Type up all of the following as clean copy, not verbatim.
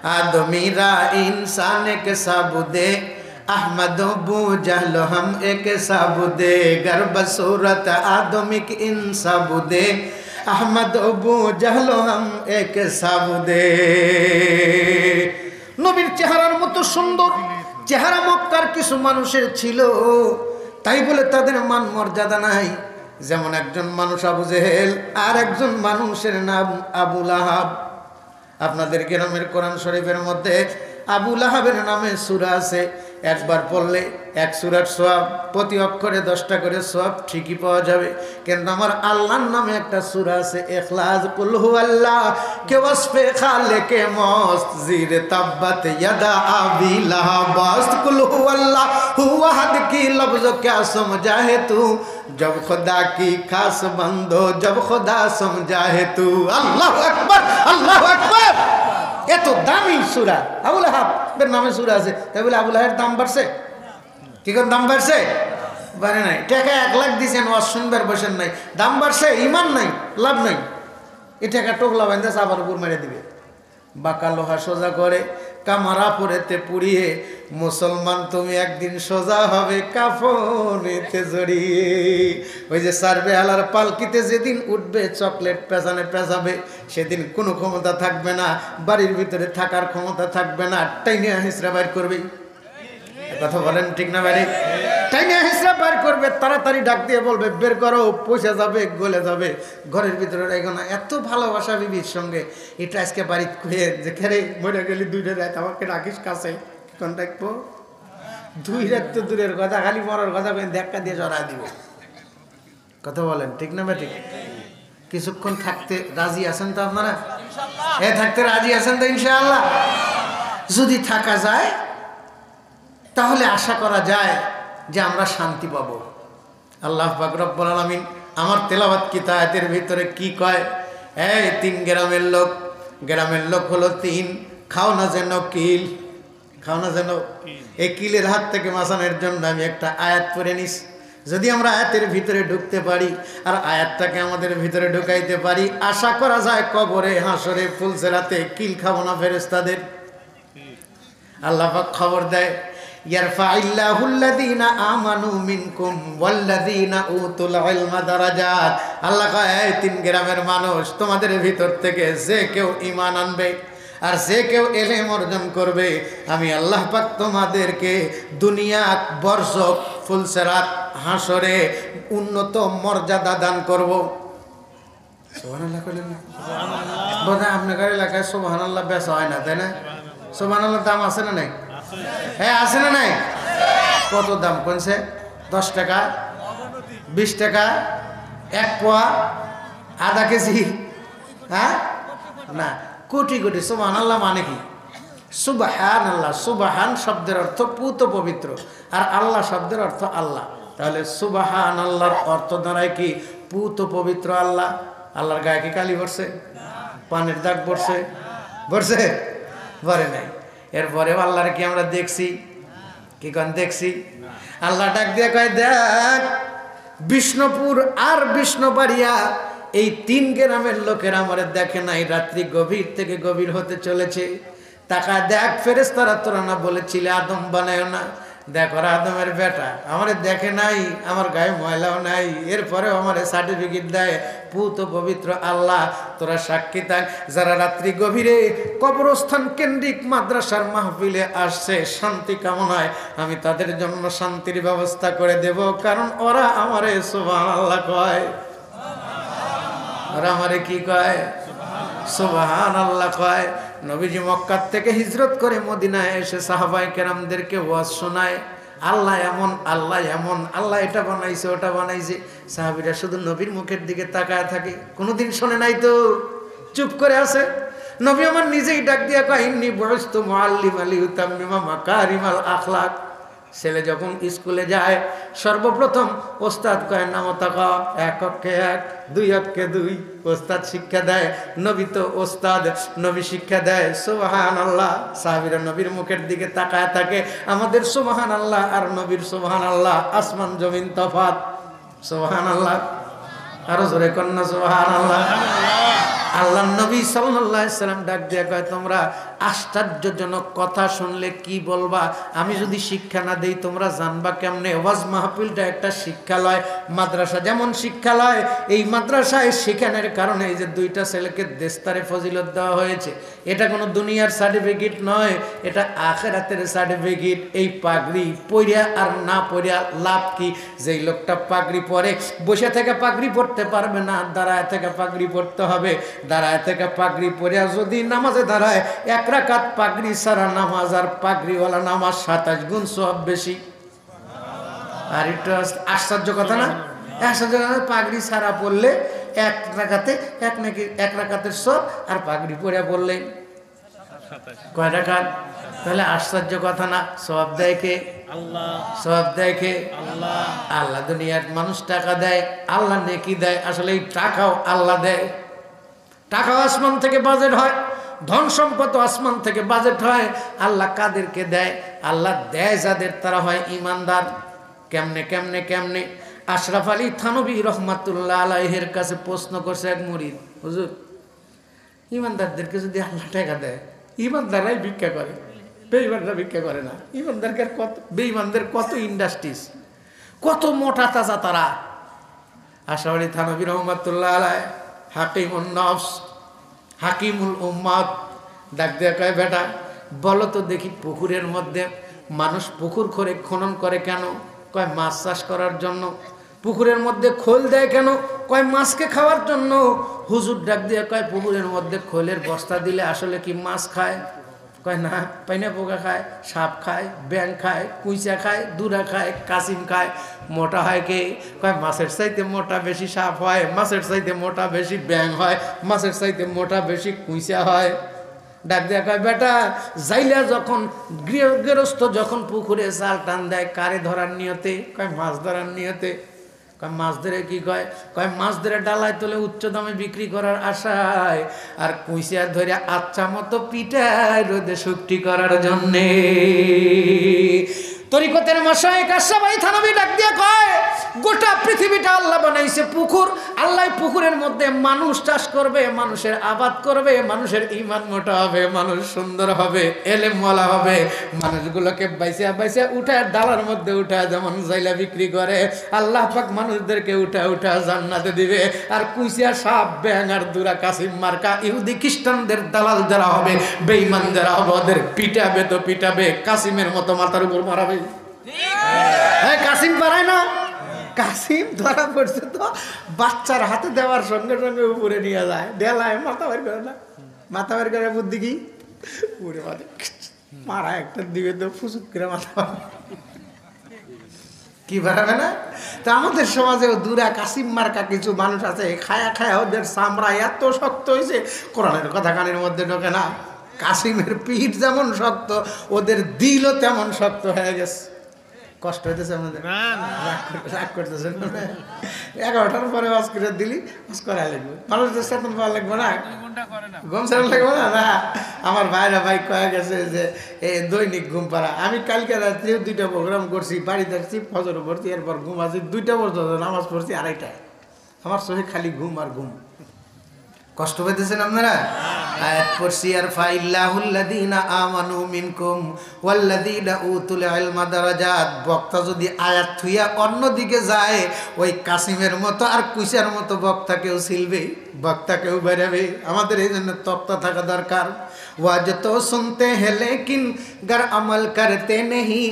आदमीरा इंसान के साबुदे अहमद अबू जहल हम एक साबुदे गर्ब सूरत आदमिक इन साबुदे अहमद अबू जहल हम एक साबुदे। नबीर চেহারার মতো সুন্দর চেহারা মক্কার কিছু মানুষের ছিল, তাই বলে তাদের মান মর্যাদা নাই। যেমন একজন মানুষ আবু জেহেল, আর একজন মানুষের নাম আবু লাহাব। আপনাদের গ্রামের কোরআন শরীফের মধ্যে আবু লাহাবের নামে সূরা আছে, একবার পড়লে এক সূরার সওয়াব, প্রতি অক্ষরে 10টা করে সওয়াব ঠিকই পাওয়া যাবে। কিন্তু আমার আল্লাহর নামে একটা সূরা আছে ইখলাস, কুল হুয়াল্লাহ কে ওয়াসফে খালিকে মস্ত জিরে তাব্বাত ইয়াদা আবি লাহাব, কুল হুয়াল্লাহ হুয়া হাদ কি লফজ क्या समझा है तू जब खुदा की खास बंदो जब खुदा समझा है तू। अल्लाहु আকবার আল্লাহু আকবার। এত দামি সূরা আবু লাহাবের নামে সূরা আছে, তাই বলে আবু লাহাবের দাম বাড়ছে? কি কোন দাম বাড়ছে? বাড়ে নাই। টাকা 1 লাখ দিয়েছেন, ওয়াজ শুনবার বসেন নাই, দাম বাড়ছে? ঈমান নাই, লাভ নাই। এই টাকা টোকলা বাঁধা আবার উপর মেরে দিবে। বাঁকা লোহা সোজা করে কামারা পরেতে পুড়িয়ে, মুসলমান তুমি একদিন সোজা হবে কাফনেতে জড়িয়ে। ওই যে সার্ভে আলার পালকিতে যেদিন উঠবে চকলেট পেছানে পেছাবে, সেদিন কোনো ক্ষমতা থাকবে না, বাড়ির ভিতরে থাকার ক্ষমতা থাকবে না, টাইনে হিসরা বাইর করবে। কথা বলেন ঠিক না বাইরে? টাইনে হিসরা বাইর করবে, তাড়াতাড়ি ডাক দিয়ে বলবে বের করো, পয়সা যাবে, গলে যাবে, ঘরের ভিতরে রেখো না। এত ভালোবাসা বিবির সঙ্গে। এটা আজকে বাড়িতে খুঁয়ে যে খেরে মরে গেলি 2টা রাত আমাকে রাখিস কাছে, কোন রাখবো? 2 রাত তো দূরের কথা, খালি মরার কথা দেখা দিয়ে জড়া দিব। কথা বলেন ঠিক না ভাই? ঠিক। কিছুক্ষণ থাকতে রাজি আছেন তো আপনারা? থাকতে রাজি আছেন তো ইনশাআল্লাহ? যদি থাকা যায় তাহলে আশা করা যায় যে আমরা শান্তি পাব। আল্লাহ পাক রব্বুল আলামিন আমার তেলাওয়াত কিতাবের ভিতরে কি কয়? 3 গ্রামের লোক হলো 3, খাও না যেন কিল, খাও না যেন। এই কিলের হাত থেকে বাঁচানোর জন্য আমি একটা আয়াত পড়ে নিস। যদি আমরা আয়াতের ভিতরে ঢুকতে পারি আর আয়াতটাকে আমাদের ভিতরে ঢুকাইতে পারি, আশা করা যায় কবরে হাসরে ফুলসেরাতে কিল খাবো না ফেরেশতাদের। আল্লাহ পাক খবর দেয়, ইয়ারফাইল্লাহুল্লাযীনা আমানু মিনকুম ওয়াল্লাযীনা উতুল ইলমা দারাজাত। আল্লাহ কয় 3 গ্রামের মানুষ, তোমাদের ভিতর থেকে যে কেউ ঈমান আনবে আর যে কেউ ইলম অর্জন করবে, আমি আল্লাহ পাক তোমাদেরকে দুনিয়া বরজখ ফুলসেরাত হাসরে উন্নত মর্যাদা দান করব। সুবহানাল্লাহ কইলেন না? সুবহানাল্লাহ। বোধহয় আপনাদের এলাকায় সুবহানাল্লাহ বেচা হয় না, তাই না? সুবহানাল্লাহ দাম আছে না নাই? হ্যাঁ আছে না নাই? কত দাম কোনছে? 10 টাকা, 20 টাকা, 1 পোয়া, আধা কেজি? হ্যাঁ না, কোটি কোটি। সুবহানাল্লাহ মানে কি? সুবহানাল্লাহ, সুবহান শব্দের অর্থ পুত পবিত্র, আর আল্লাহ শব্দের অর্থ আল্লাহ। তাহলে সুবহানাল্লাহর অর্থ দাঁড়ায় কি? পুত পবিত্র আল্লাহ। আল্লাহর গায়ে কি কালি পড়ছে? পানের দাগ পড়ছে? পড়ছে? পড়ে নাই। এরপরে আল্লাহর কি আমরা দেখছি? কি কোন দেখছি? আল্লাহ ডাক দিয়ে কয়, দেখ বিষ্ণুপুর আর বিষ্ণুবাড়িয়া এই 3 গ্রামের লোকেরা আমারে দেখে নাই, রাত্রি গভীর থেকে গভীর হতে চলেছে। তাকা দেখ ফেরেশতারা তোরা না বলেছিলে আদম বানায় না, দেখ ওরা আদমের বেটা, আমারে দেখে নাই, আমার গায়ে ময়লাও নাই, এরপরেও আমারে সার্টিফিকেট দেয় পুত পবিত্র আল্লাহ। তোরা সাক্ষী থাক, যারা রাত্রি গভীরে কবরস্থান কেন্দ্রিক মাদ্রাসার মাহফিলে আসছে শান্তি কামনায়, আমি তাদের জন্য শান্তির ব্যবস্থা করে দেব, কারণ ওরা আমারে সুবহানাল্লাহ কয়। ওরা আমারে কি কয়? সুবহানাল্লাহ কয়। নবীজি মক্কা থেকে হিজরত করে মদিনায় এসে সাহাবায়ে কেরামদেরকে ওয়াজ শোনায়, আল্লাহ এমন, আল্লাহ এমন, আল্লাহ এটা বানাইছে ওটা বানাইছে। সাহাবীরা শুধু নবীর মুখের দিকে তাকায় থাকে, কোনোদিন শোনে নাই তো, চুপ করে আছে। নবী আমার নিজেই ডাক দিয়া কয়, ইন্নী বুইস্তু মুআল্লিমান লিউতাম্মিমা মাকারিমাল আখলাক। ছেলে যখন স্কুলে যায় সর্বপ্রথম ওস্তাদ কয় নামতা ক, 1 অক্ষে 1, 2 অক্ষে 2, ওস্তাদ শিক্ষা দেয়। নবী তো ওস্তাদ, নবী শিক্ষা দেয়। সুবহানাল্লাহ। সাহাবীরা নবীর মুখের দিকে তাকায় থাকে। আমাদের সুবহানাল্লাহ আর নবীর সুবহানাল্লাহ আসমান জমিন তফাত। সুবহানাল্লাহ। আরো জোরে কন্যা সুবহানাল্লাহ। আল্লাহর নবী সাল্লাল্লাহু আলাইহি সাল্লাম ডাক দিয়ে কয়, তোমরা আশ্চর্যজনক কথা শুনলে কি বলবা? আমি যদি শিক্ষা না দেই তোমরা জানবা কেমনে? ওয়াজ মাহফিলটা একটা শিক্ষালয়, মাদ্রাসা যেমন শিক্ষালয়, এই মাদ্রাসায় শিখানোর কারণে এই যে দুইটা ছেলেকে দেস্তারে ফজিলত দেওয়া হয়েছে, এটা কোনো দুনিয়ার সার্টিফিকেট নয়, এটা আখিরাতের সার্টিফিকেট। এই পাগড়ি পইরা আর না পইরা লাভ কি? যেই লোকটা পাগড়ি পরে বসে থেকে পাগড়ি পড়তে পারবে না, দাঁড়ায় থেকে পাগড়ি পড়তে হবে। দাঁড়ায় থেকে পাগড়ি পরে যদি নামাজে দাঁড়ায়, 1 রাকাত পাগড়ি ছাড়া নামাজ আর পাগড়িওয়ালা নামাজ 27 গুণ সওয়াব বেশি। আর এটা আশ্চর্য কথা না? আশ্চর্য কথা। পাগড়ি ছাড়া পড়লে 1 রাকাতের সওয়াব, আর পাগড়ি পরে পড়লে কয় রাকাত? তাহলে আশ্চর্য কথা না? সওয়াব দেয় কে? আল্লাহ। সওয়াব দেয় কে? আল্লাহ। আল্লাহ। দুনিয়ার মানুষ টাকা দেয়, আল্লাহ নেকি দেয়। আসলে এই টাকাও আল্লাহ দেয়। টাকাও আসমান থেকে বাজেট হয়, ধন সম্পদ আসমান থেকে বাজেট হয়। আল্লাহ কাদেরকে দেয়? আল্লাহ দেয় যাদের, তারা হয় ইমানদার। কেমনে কেমনে কেমনে? আশরাফ আলী থানভী রহমাতুল্লাহ আলাইহির কাছে প্রশ্ন করছে এক মুরিদ, হুজুর ইমানদারদেরকে যদি আল্লাহ টাকা দেয়, ইমানদাররাই ভিক্ষা করে, বেঈমানরা ভিক্ষা করে না। ইমানদারদের কত, বেঈমানদের কত ইন্ডাস্ট্রিজ, কত মোটা তাজা তারা। আশরাফ আলী থানভী রহমাতুল্লাহ আলাইহি হাকিমুন নফস, হাকিমুল উম্মাত, ডাক দেয়া কয়, বেটা বলো তো দেখি, পুকুরের মধ্যে মানুষ পুকুর করে খনন করে কেন? কয় মাছ চাষ করার জন্য। পুকুরের মধ্যে খোল দেয় কেন? কয় মাছকে খাওয়ার জন্য। হুজুর ডাক দিয়ে কয়, পুকুরের মধ্যে খোলের বস্তা দিলে আসলে কি মাছ খায়? কয় না, পাইনা পোকা খায়, সাপ খায়, ব্যাং খায়, কুইচা খায়, দুরা খায়, কাসিম খায়। মোটা হয় কে? কয় মাছের চাইতে মোটা বেশি সাপ হয়, মাছের চাইতে মোটা বেশি ব্যাং হয়, মাছের চাইতে মোটা বেশি কুইচা হয়। ডাক দেয়া কয়, বেটা যাইলা যখন গৃহস্থ যখন পুকুরে জাল টান দেয়, কারে ধরার নিয়তে? কয় মাছ ধরার নিয়তে। কয় মাছ ধরে কি কয়? কয় মাছ ধরে ডালায় তোলে উচ্চ দামে বিক্রি করার আশায়, আর কুইসা ধরে আচ্ছা মতো পিঠায় রোদে শুকটি করার জন্যে। তরিকতের মাশায়েখ আশরাফ আলী থানভী ডাক দিয়ে কয়, গোটা পৃথিবীটা আল্লাহ বানাইছে পুকুর। আল্লাহ পুকুরের মধ্যে মানুষ চাষ করবে, মানুষের আবাদ করবে, মানুষের ঈমান মোটা হবে, মানুষ সুন্দর হবে, এলেমওয়ালা হবে। মানুষগুলোকে বাইসা বাইসা উঠায় ডালার মধ্যে উঠায় যেমন জাইলা বিক্রি করে, আল্লাহ পাক মানুষদেরকে উঠা জান্নাতে দিবে। আর কুইসা সাপ ব্যাং আর দুরা কাসিম মার্কা ইহুদি খ্রিস্টানদের দালাল যারা হবে, বেঈমান যারা হবে, ওদের পিটাবে তো পিটাবে, কাসিমের মতো মাথার উপর মারাবে। হ্যাঁ, কাসিম পারায় না? কাসিম ধরা পড়ছে তো বাচ্চার হাতে দেওয়ার সঙ্গে সঙ্গে উপরে নিয়ে যায়, ডেলায় মাথা বের করে না। মাথা বের করে বুদ্ধি কি পুরে মারা একটা দিবে তো ফুসুক করে মাথা কি বাড়াবে না? তা আমাদের সমাজে দুরা কাসিম মার্কা কিছু মানুষ আছে, খায়া খায়া ওদের চামড়া এত শক্ত হয়েছে, কোরআনের কথা কানের মধ্যে ঢোকে না। কাসিমের পিঠ যেমন শক্ত, ওদের দিলও তেমন শক্ত হয়ে গেছে। কষ্ট হইতেছে আমাদের? রাগ করতেছে? 11টার পরে ওয়াজ করে দিলি, ওয়াজ করাই লাগবে, মানুষদের চেতন পাওয়া লাগবে না, ঘুম ছাড়া লাগবে না। না, আমার ভাইরা ভাই কয়ে গেছে যে দৈনিক ঘুম পাড়া। আমি কালকে রাত্রে 2টা প্রোগ্রাম করছি, বাড়িতে আসছি, ফজর পড়ছি, এরপর ঘুম আসছি 2টা পর্যন্ত, নামাজ পড়ছি 2:30টায়। আমার চোখে খালি ঘুম আর ঘুম। কষ্ট পেতেছেন আপনারা? আয়াত পড়ছি, আর ফাইল্লাহুল্লাযীনা আমানু মিনকুম ওয়াল্লাযীনা উতুল ইলমা দারাজাত। বক্তা যদি আয়াত থুইয়া অন্যদিকে যায়, ওই কাসিমের মতো আর কুইসার মতো বক্তাকেও ছিলবে, বক্তাকেও বেরাবে। আমাদের এই জন্য তক্তা থাকা দরকার। ওয়াজ তো শুনতে हैं लेकिन गर अमल करते नहीं,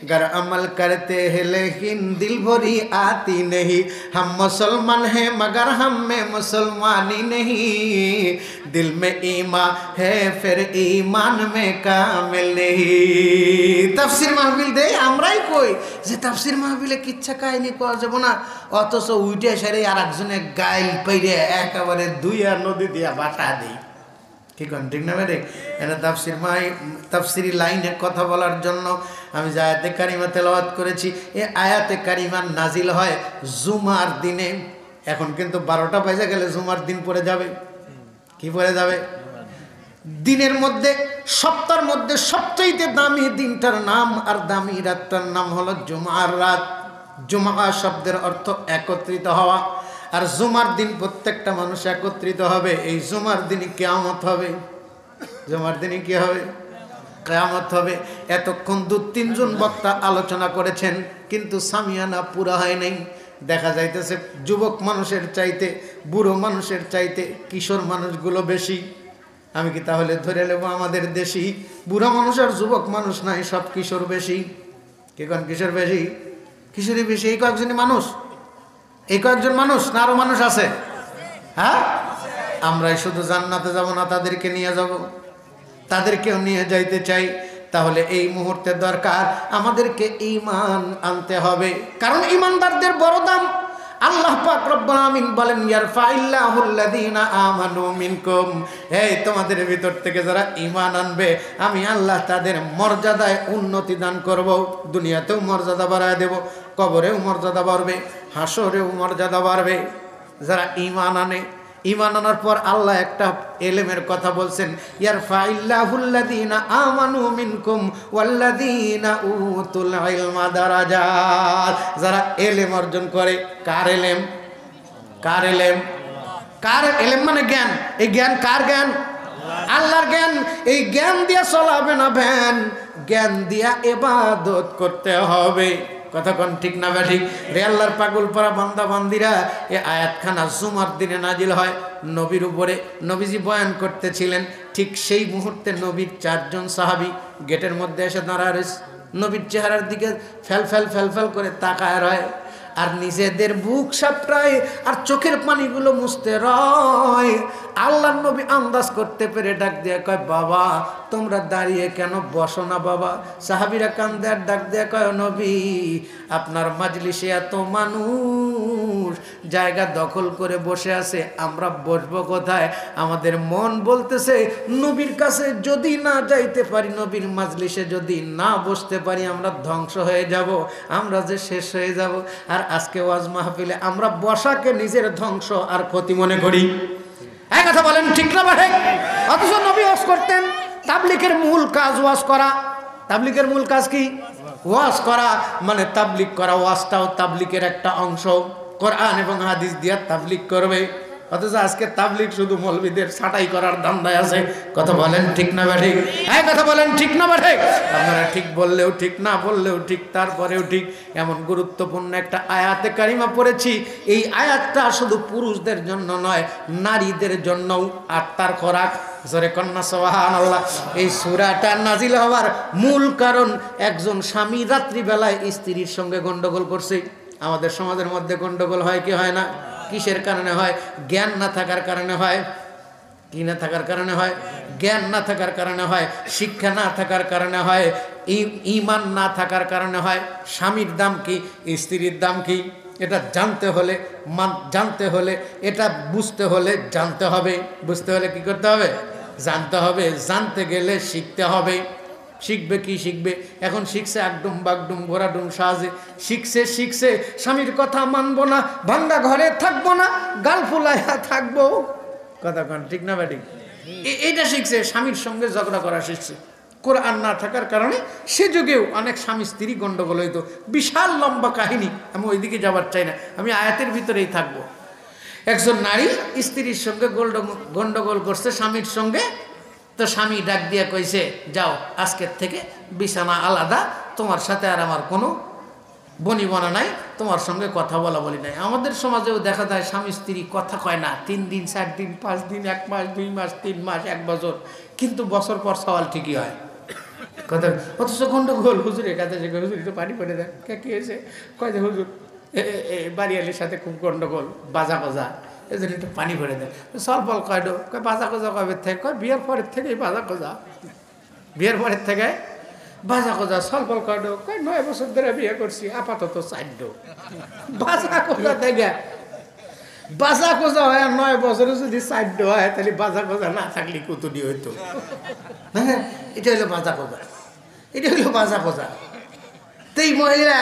गर अमल करते हैं लेकिन दिल भरी आती नहीं। हम मुसलमान हैं मगर हम में मुसलमानी नहीं, दिल में ईमान है फिर ईमान में कामिल नहीं। তাফসীর মাহফিল দেই আমরাই কই যে তাফসীর মাহফিলে কিচ্ছা কাহিনী করা যাবে না, অথচ উইটে সেরে আর একজনে গাইল পাইরে একেবারে দুইয়া নদী দিয়া বাটা দেই। কি কোন ঠিক না রে? এটা তাফসীরি লাইনের কথা বলার জন্য আমি যে আয়াতে কারিমা তেলাওয়াত করেছি, এই আয়াতে কারিমা নাজিল হয় জুমার দিনে। এখন কিন্তু 12টা বাজে গেলে জুমার দিন পড়ে যাবে। কি পড়ে যাবে? দিনের মধ্যে, সপ্তাহের মধ্যে সবচেয়ে দামি দিনটার নাম আর দামি রাতটার নাম হলো জুমার রাত। জুমা শব্দের অর্থ একত্রিত হওয়া, আর জুমার দিন প্রত্যেকটা মানুষ একত্রিত হবে। এই জুমার দিনই কিয়ামত হবে। জুমার দিনে কি হবে? কিয়ামত হবে। এতক্ষণ 2-3 জন বক্তা আলোচনা করেছেন, কিন্তু সামিয়ানা পুরা হয় নাই। দেখা যাইতেছে যুবক মানুষের চাইতে, বুড়ো মানুষের চাইতে কিশোর মানুষগুলো বেশি। আমি কি তাহলে ধরে নেব আমাদের দেশি বুড়ো মানুষ আর যুবক মানুষ নাই, সব কিশোর বেশি? কে কোন কিশোর বেশি? কিশোরী বেশি। এই কয়েকজনই মানুষ, এই কয়েকজন মানুষ না আরো মানুষ আছে? হ্যাঁ, আমরাই শুধু জান্নাতে যাব না, তাদেরকে নিয়ে যাব, তাদেরকেও নিয়ে যাইতে চাই। তাহলে এই মুহূর্তে দরকার আমাদেরকে ঈমান আনতে হবে, কারণ ঈমানদারদের বড় দাম। আল্লাহ পাক রব্বুল আমিন বলেন, ইয়ারফাইল্লাহুল্লাযীনা আমানু মিনকুম, এই তোমাদের ভিতর থেকে যারা ঈমান আনবে আমি আল্লাহ তাদের মর্যাদায় উন্নতি দান করব। দুনিয়াতেও মর্যাদা বাড়ায় দেব, কবরেও মর্যাদা বাড়বে, হাসরেও মর্যাদা বাড়বে। যারা ঈমান আনে, ঈমান আনার পর আল্লাহ একটা এলেমের কথা বলছেন, ইয়ারফাইল্লাহুল্লাযীনা আমানু মিনকুম ওয়াল্লাযীনা উতুল ইলমা দারাজাত। যারা এলেম অর্জন করে, কার এলেম? কার এলেম? কার এলেম মানে জ্ঞান। এই জ্ঞান কার জ্ঞান? আল্লাহর জ্ঞান। এই জ্ঞান দিয়া চলাবে না ভ্যান, জ্ঞান দিয়া ইবাদত করতে হবে। কথা কোন ঠিক না ঠিক? রে আল্লাহর পাগল পরা বান্দা বান্দিরা, এই আয়াতখানা জুমার দিনে নাজিল হয় নবীর উপরে। নবীজি বয়ান করতেছিলেন, ঠিক সেই মুহূর্তে নবীর 4 জন সাহাবী গেটের মধ্যে এসে দাঁড়ায় রয়েছে। নবীর চেহারার দিকে ফেল ফেল ফেল ফেল করে তাকায় রয়, আর নিজেদের বুক সাপটায় আর চোখের পানিগুলো মুছতে রয়। আল্লাহর নবী আন্দাজ করতে পেরে ডাক দিয়ে কয়, বাবা তোমরা দাঁড়িয়ে কেন, বসো না বাবা। সাহাবীরা কান্দে আর ডাক দিয়ে কয়, নবী আপনার মাজলিসে এত মানুষ জায়গা দখল করে বসে আছে, আমরা বসবো কোথায়? আমাদের মন বলতেছে নবীর কাছে যদি না যাইতে পারি, নবীর মাজলিসে যদি না বসতে পারি, আমরা ধ্বংস হয়ে যাব, আমরা যে শেষ হয়ে যাব। আর আজকে ওয়াজ মাহফিলে আমরা বসাকে নিজের ধ্বংস আর ক্ষতি মনে করি। এক কথা বলেন ঠিক না ভাই? অথচ নবী ওয়াজ করতেন। তাবলীগের মূল কাজ ওয়াজ করা। তাবলীগের মূল কাজ কি? ওয়াজ করা, মানে তাবলীগ করা। ওয়াজটাও তাবলীগের একটা অংশ। কোরআন এবং হাদিস দিয়া তাবলীগ করবে। অথচ আজকে তাবলীগ শুধু মৌলবীদের ছাঁটাই করার ধান্দায় আছে। কথা বলেন ঠিক না ঠিক? হ্যাঁ, কথা বলেন ঠিক না ঠিক? আপনারা ঠিক বললেও ঠিক, না বললেও ঠিক, তারপরেও ঠিক। এমন গুরুত্বপূর্ণ একটা আয়াতে কারিমা পড়েছি, এই আয়াতটা শুধু পুরুষদের জন্য নয়, নারীদের জন্যও আত্মার খোরাক। জোরে কন্যা সুবহানাল্লাহ। এই সূরাটা নাজিল হওয়ার মূল কারণ, একজন স্বামী রাত্রিবেলায় স্ত্রীর সঙ্গে গন্ডগোল করছে। আমাদের সমাজের মধ্যে গন্ডগোল হয় কি হয় না? কিসের কারণে হয়? জ্ঞান না থাকার কারণে হয়। কি না থাকার কারণে হয়? জ্ঞান না থাকার কারণে হয়, শিক্ষা না থাকার কারণে হয়, ঈমান না থাকার কারণে হয়। স্বামীর দাম কি, স্ত্রীর দাম কি, এটা জানতে হলে, জানতে হলে, এটা বুঝতে হলে জানতে হবে। বুঝতে হলে কি করতে হবে? জানতে হবে। জানতে গেলে শিখতে হবে। শিখবে কি শিখবে? এখন শিখছে একডুম বাগডুম ঘোরাডুম সাজে। শিখছে স্বামীর কথা মানবো না, ভাঙ্গা ঘরে থাকবো না, গাল ফুলাইয়া থাকবো। কথা কন ঠিক না ব্যাটিক? এইটা শিখছে। স্বামীর সঙ্গে ঝগড়া করা শিখছে। কোরআন না থাকার কারণে সে যুগেও অনেক স্বামী স্ত্রী গন্ডগোল হইতো। বিশাল লম্বা কাহিনী, আমি ওইদিকে যাবার চাই না, আমি আয়াতের ভিতরেই থাকবো। একজন নারী স্ত্রীর সঙ্গে গন্ডগোল করছে স্বামীর সঙ্গে। তো স্বামী ডাক দিয়া কইছে, যাও আজকের থেকে বিছানা আলাদা, তোমার সাথে আর আমার কোনো বনিবনা নাই, তোমার সঙ্গে কথা বলা বলি নাই। আমাদের সমাজেও দেখা যায় স্বামী স্ত্রী কথা কয় না 3 দিন 4 দিন 5 দিন 1 মাস 2 মাস 3 মাস 1 বছর, কিন্তু বছর পর সওয়াল ঠিকই হয় কথা। অথচ গন্ডগোল হুজুরের কাছে, হুজুর একটু পানি পড়ে দেয়। কি হয়েছে? কয় যে হুজুর বাড়িয়ালির সাথে খুব গন্ডগোল, বাজা এই জন্য একটু পানি ভরে দেয়। সলফল কয় ডো, কয় বাজা কোজা কবে থেকে? কয় বিয়ের পরের থেকেই বাজা কোজা, বিয়ের পরের থেকে বাজা কোজা। সলফল কয় ডো, কয় 9 বছর ধরে বিয়ে করছি, আপাতত 4 ডো। বাজা কোজা থেকে বাজা কোজা হয়, 9 বছরে যদি 4 ডো হয়, তাহলে বাজা কোজা না থাকলে কুতুনি হইতো। হ্যাঁ, এটা হলো বাজা কোজা, এটা হলো বাজা কোজা। তো এই মহিলা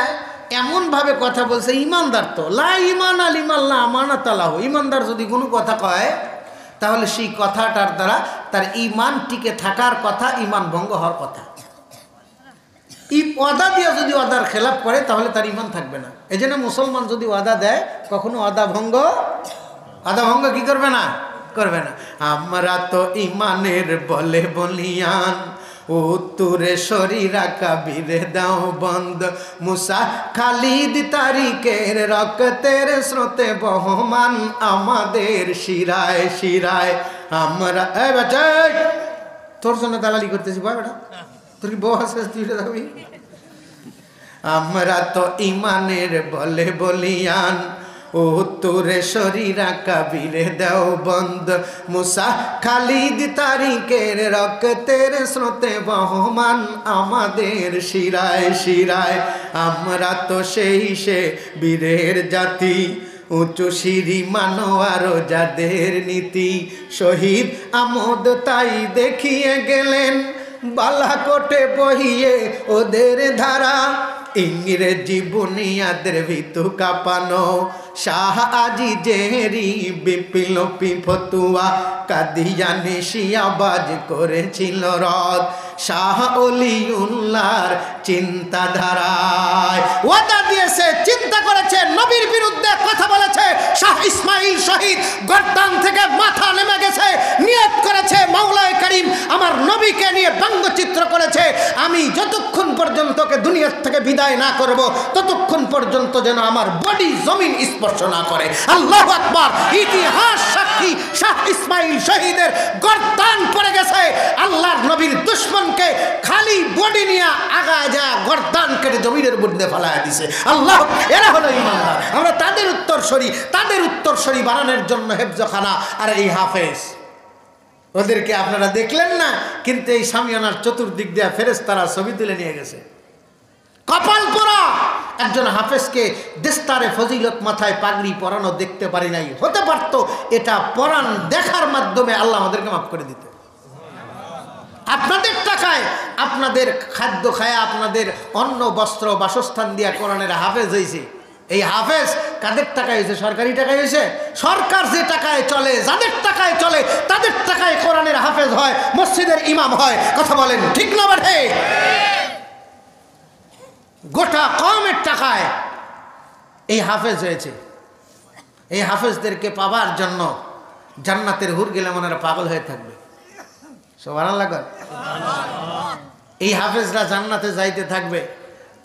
এমন ভাবে কথা বলছে, ইমানদার তো লা ইমান আলিমাল্লাহ আমানাত আলাহ। ইমানদার যদি কোনো কথা কয়, তাহলে সেই কথাটার দ্বারা তার ইমান টিকে থাকার কথা, ইমান ভঙ্গ হওয়ার কথা। ওয়াদা দিয়ে যদি ওয়াদার খেলাপ করে, তাহলে তার ইমান থাকবে না। এই জন্য মুসলমান যদি ওয়াদা দেয়, কখনো ওয়াদা ভঙ্গ কি করবে না? করবে না। আমরা তো ইমানের বলে বলিয়ান, উত্তরে শরীরা কাবিরে দাও বন্ধ, মুসা খালিদ তারিকের রক্তের স্রোতে বহমান আমাদের শিরায় শিরায়। আমরা তোর জন্য দালালি করতেছি ভাই বেটা, তোর কি বউ আছে তুই যাবি? আমরা তো ইমানের বলে বলিয়ান, উত্তরে শরীরা কাবিরে দাও বন্ধ, মুসা খালিদ তারিকের রক্তের স্রোতে বহমান আমাদের শিরায় শিরায়। আমরা তো সেই সে বীরের জাতি, উঁচু সিঁড়ি মানোয়ারও যাদের নীতি, শহীদ আমোদ তাই দেখিয়ে গেলেন বালাকোটে বহিয়ে ওদের ধারা, ইংরেজি বুনিয়াদের ভিতু কাঁপানো, শাহ আজি জেরি বিপ্লবী ফতুয়া, কাদিয়ানি শিয়াবাজ করেছিল রদ, শাহ অলিউল্লাহর চিন্তাধারায় ওয়াদা দিয়েছে, চিন্তা করেছে, নবীর বিরুদ্ধে কথা বলেছে। শাহ ইসমাইল শহীদ গর্দান থেকে মাথা নেমে গেছে, নিয়ত করেছে মাওলায়ে কারীম আমার নবীকে নিয়ে ব্যঙ্গচিত্র করেছে, আমি যতক্ষণ পর্যন্ত ওকে দুনিয়া থেকে বিদায় না করব ততক্ষণ পর্যন্ত যেন আমার বডি জমিন স্পর্শ না করে। আল্লাহু আকবার। ইতিহাস সাক্ষী, শাহ ইসমাইল শহীদের গর্দান পড়ে গেছে, আল্লাহর নবীর দুশমনকে খালি বডি নিয়ে আগায় যা গর্দান কেটে জমিনের মধ্যে ফেলায় দিছে। আল্লাহ, এরা হলো ঈমানদার। আমরা তাদের উত্তরসূরি বানানোর জন্য হেফজখানা আর এই হাফেজ, ওদেরকে আপনারা দেখলেন না, কিন্তু এই শামিয়ানার চতুর্দিক দিয়ে ফেরেশতারা ছবি তুলে নিয়ে গেছে। কপাল পোড়া একজন হাফেজকে দেস্তারে ফজিলত মাথায় পাগড়ি পরানো দেখতে পারি নাই, হতে পারত এটা পরান দেখার মাধ্যমে আল্লাহ আমাদেরকে মাফ করে দিত। আপনাদের টাকায় আপনাদের খাদ্য খায়, আপনাদের অন্ন বস্ত্র বাসস্থান দিয়া কোরআনের হাফেজ হয়েছে। এই হাফেজ কাদের টাকায় হয়েছে? সরকারি টাকায় হয়েছে। সরকার যে টাকায় চলে, যাদের টাকায় চলে তাদের টাকায় কোরআনের হাফেজ হয়, মসজিদের ইমাম হয়। কথা বলেন ঠিক না বাঠে? গোটা কওমের টাকায় এই হাফেজ হয়েছে। এই হাফেজদেরকে পাবার জন্য জান্নাতের হুর গেলে মনেরা পাগল হয়ে থাকবে। সুবহানাল্লাহ। এই হাফেজরা জান্নাতে যাইতে থাকবে,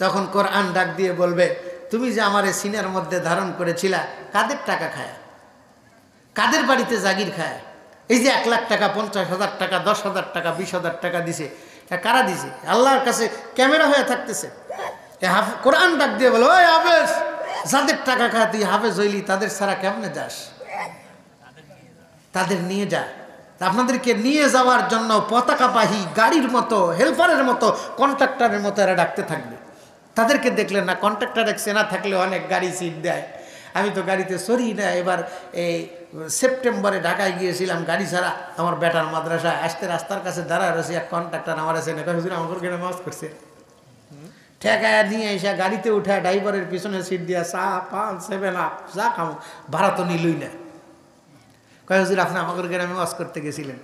তখন কোরআন ডাক দিয়ে বলবে, তুমি যে আমার এই সিনার মধ্যে ধারণ করেছিলা, কাদের টাকা খায়, কাদের বাড়িতে জাগির খায়? এই যে 1 লাখ টাকা, 50,000 টাকা, 10,000 টাকা, 20,000 টাকা দিছে, কারা দিছে? আল্লাহর কাছে ক্যামেরা হয়ে থাকতেছে। কোরআন ডাক দিয়ে বলো, ওই হাফেজ, যাদের টাকা খায় তুই হাফেজ হইলি, তাদের ছাড়া কেমনে যাস? তাদের নিয়ে যা। আপনাদেরকে নিয়ে যাওয়ার জন্য পতাকাবাহী গাড়ির মতো, হেল্পারের মতো, কন্ট্রাক্টরের মতো এরা ডাকতে থাকবে। তাদেরকে দেখলেন না? কন্ট্রাক্টর এক সেনা থাকলে অনেক গাড়ি সিট দেয়। আমি তো গাড়িতে সরি না। এবার এই সেপ্টেম্বরে ঢাকায় গিয়েছিলাম গাড়ি ছাড়া, আমার বেটার মাদ্রাসা আসতে রাস্তার কাছে দাঁড়ায় রয়েছে, এক কন্ট্রাক্টর আমার আছে না, হুজুর আমার কেন মাছ করছে, ঠেকায় নিয়ে এসে গাড়িতে উঠায় ড্রাইভারের পিছনে সিট দিয়া চা, পান, 7 আপ যা খাও, ভাড়া তো নিলই না। কয় হুজুর আপনি আমাদের গ্রামে ওয়াজ করতে গেছিলেন,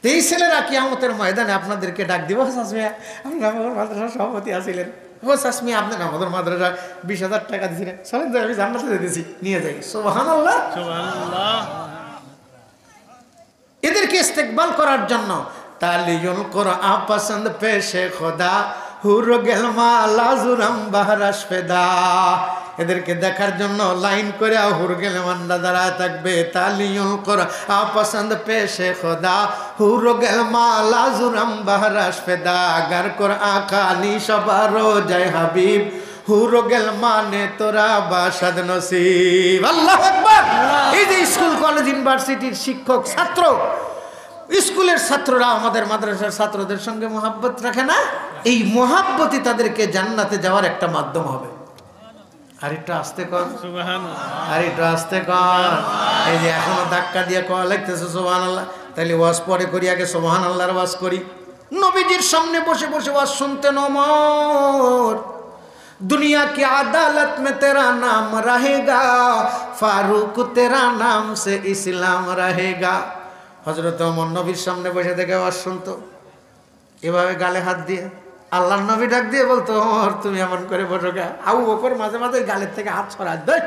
তো এই ছেলেরা কিয়ামতের ময়দানে আপনাদেরকে ডাক দিব, চাচমিয়া আপনি আমাদের মাদ্রাসার সভাপতি আছিলেন, ও চাচমিয়া আপনার আমাদের মাদ্রাসা 20,000 টাকা দিয়েছিলেন, চলেন তো আমি জান্নাতে যেতেছি, নিয়ে যাই। সুবহানাল্লাহ, সুবহানাল্লাহ। এদেরকে ইস্তেকবাল করার জন্য তালিয়ুল কোরআন পছন্দ পেশে খোদা হুর গেলমা লাজুরাম বাহরাস ফেদা। এদেরকে দেখার জন্য লাইন করে হুর গেলমানরা দাঁড়ায় থাকবে। তালিয়ুল কোরআন পছন্দ পেশে খোদা হুর গেলমা লাজুরাম বাহরাস ফেদা। গার কোরআন খালি সবারও জয় হাবিব হুর গেল মানে তোরা বাসাদ নসিব। আল্লাহু আকবার। এই যে স্কুল কলেজ ইউনিভার্সিটির শিক্ষক ছাত্র, স্কুলের ছাত্ররা আমাদের মাদ্রাসার ছাত্রদের সঙ্গে মহাব্বত রাখে না? এই মহাব্বতই তাদেরকে জান্নাতে যাওয়ার একটা মাধ্যম হবে। আর একটু আস্তে কর, আর একটু আস্তে কর। এই যে এখনো ধাক্কা দিয়ে কয়া লাগতেছে সুবহানাল্লাহ। তাইলে ওয়াজ পরে করি, আগে সুবহানাল্লাহর ওয়াজ করি। নবীজির সামনে বসে বসে ওয়াজ শুনতেন ওমর। दुनिया की अदालत में तेरा नाम रहेगा, फारूक तेरा नाम से इस्लाम रहेगा। হযরত ওমর নবীর সামনে বসে থেকে ওয়াজ শুনতো, এভাবে গালে হাত দিয়ে। আল্লাহর নবী ডাক দিয়ে বলতো, ওমর তুমি এমন করে বসো গা। আবু বকর মাঝে মাঝে গালের থেকে হাত ছড়ায় দেয়,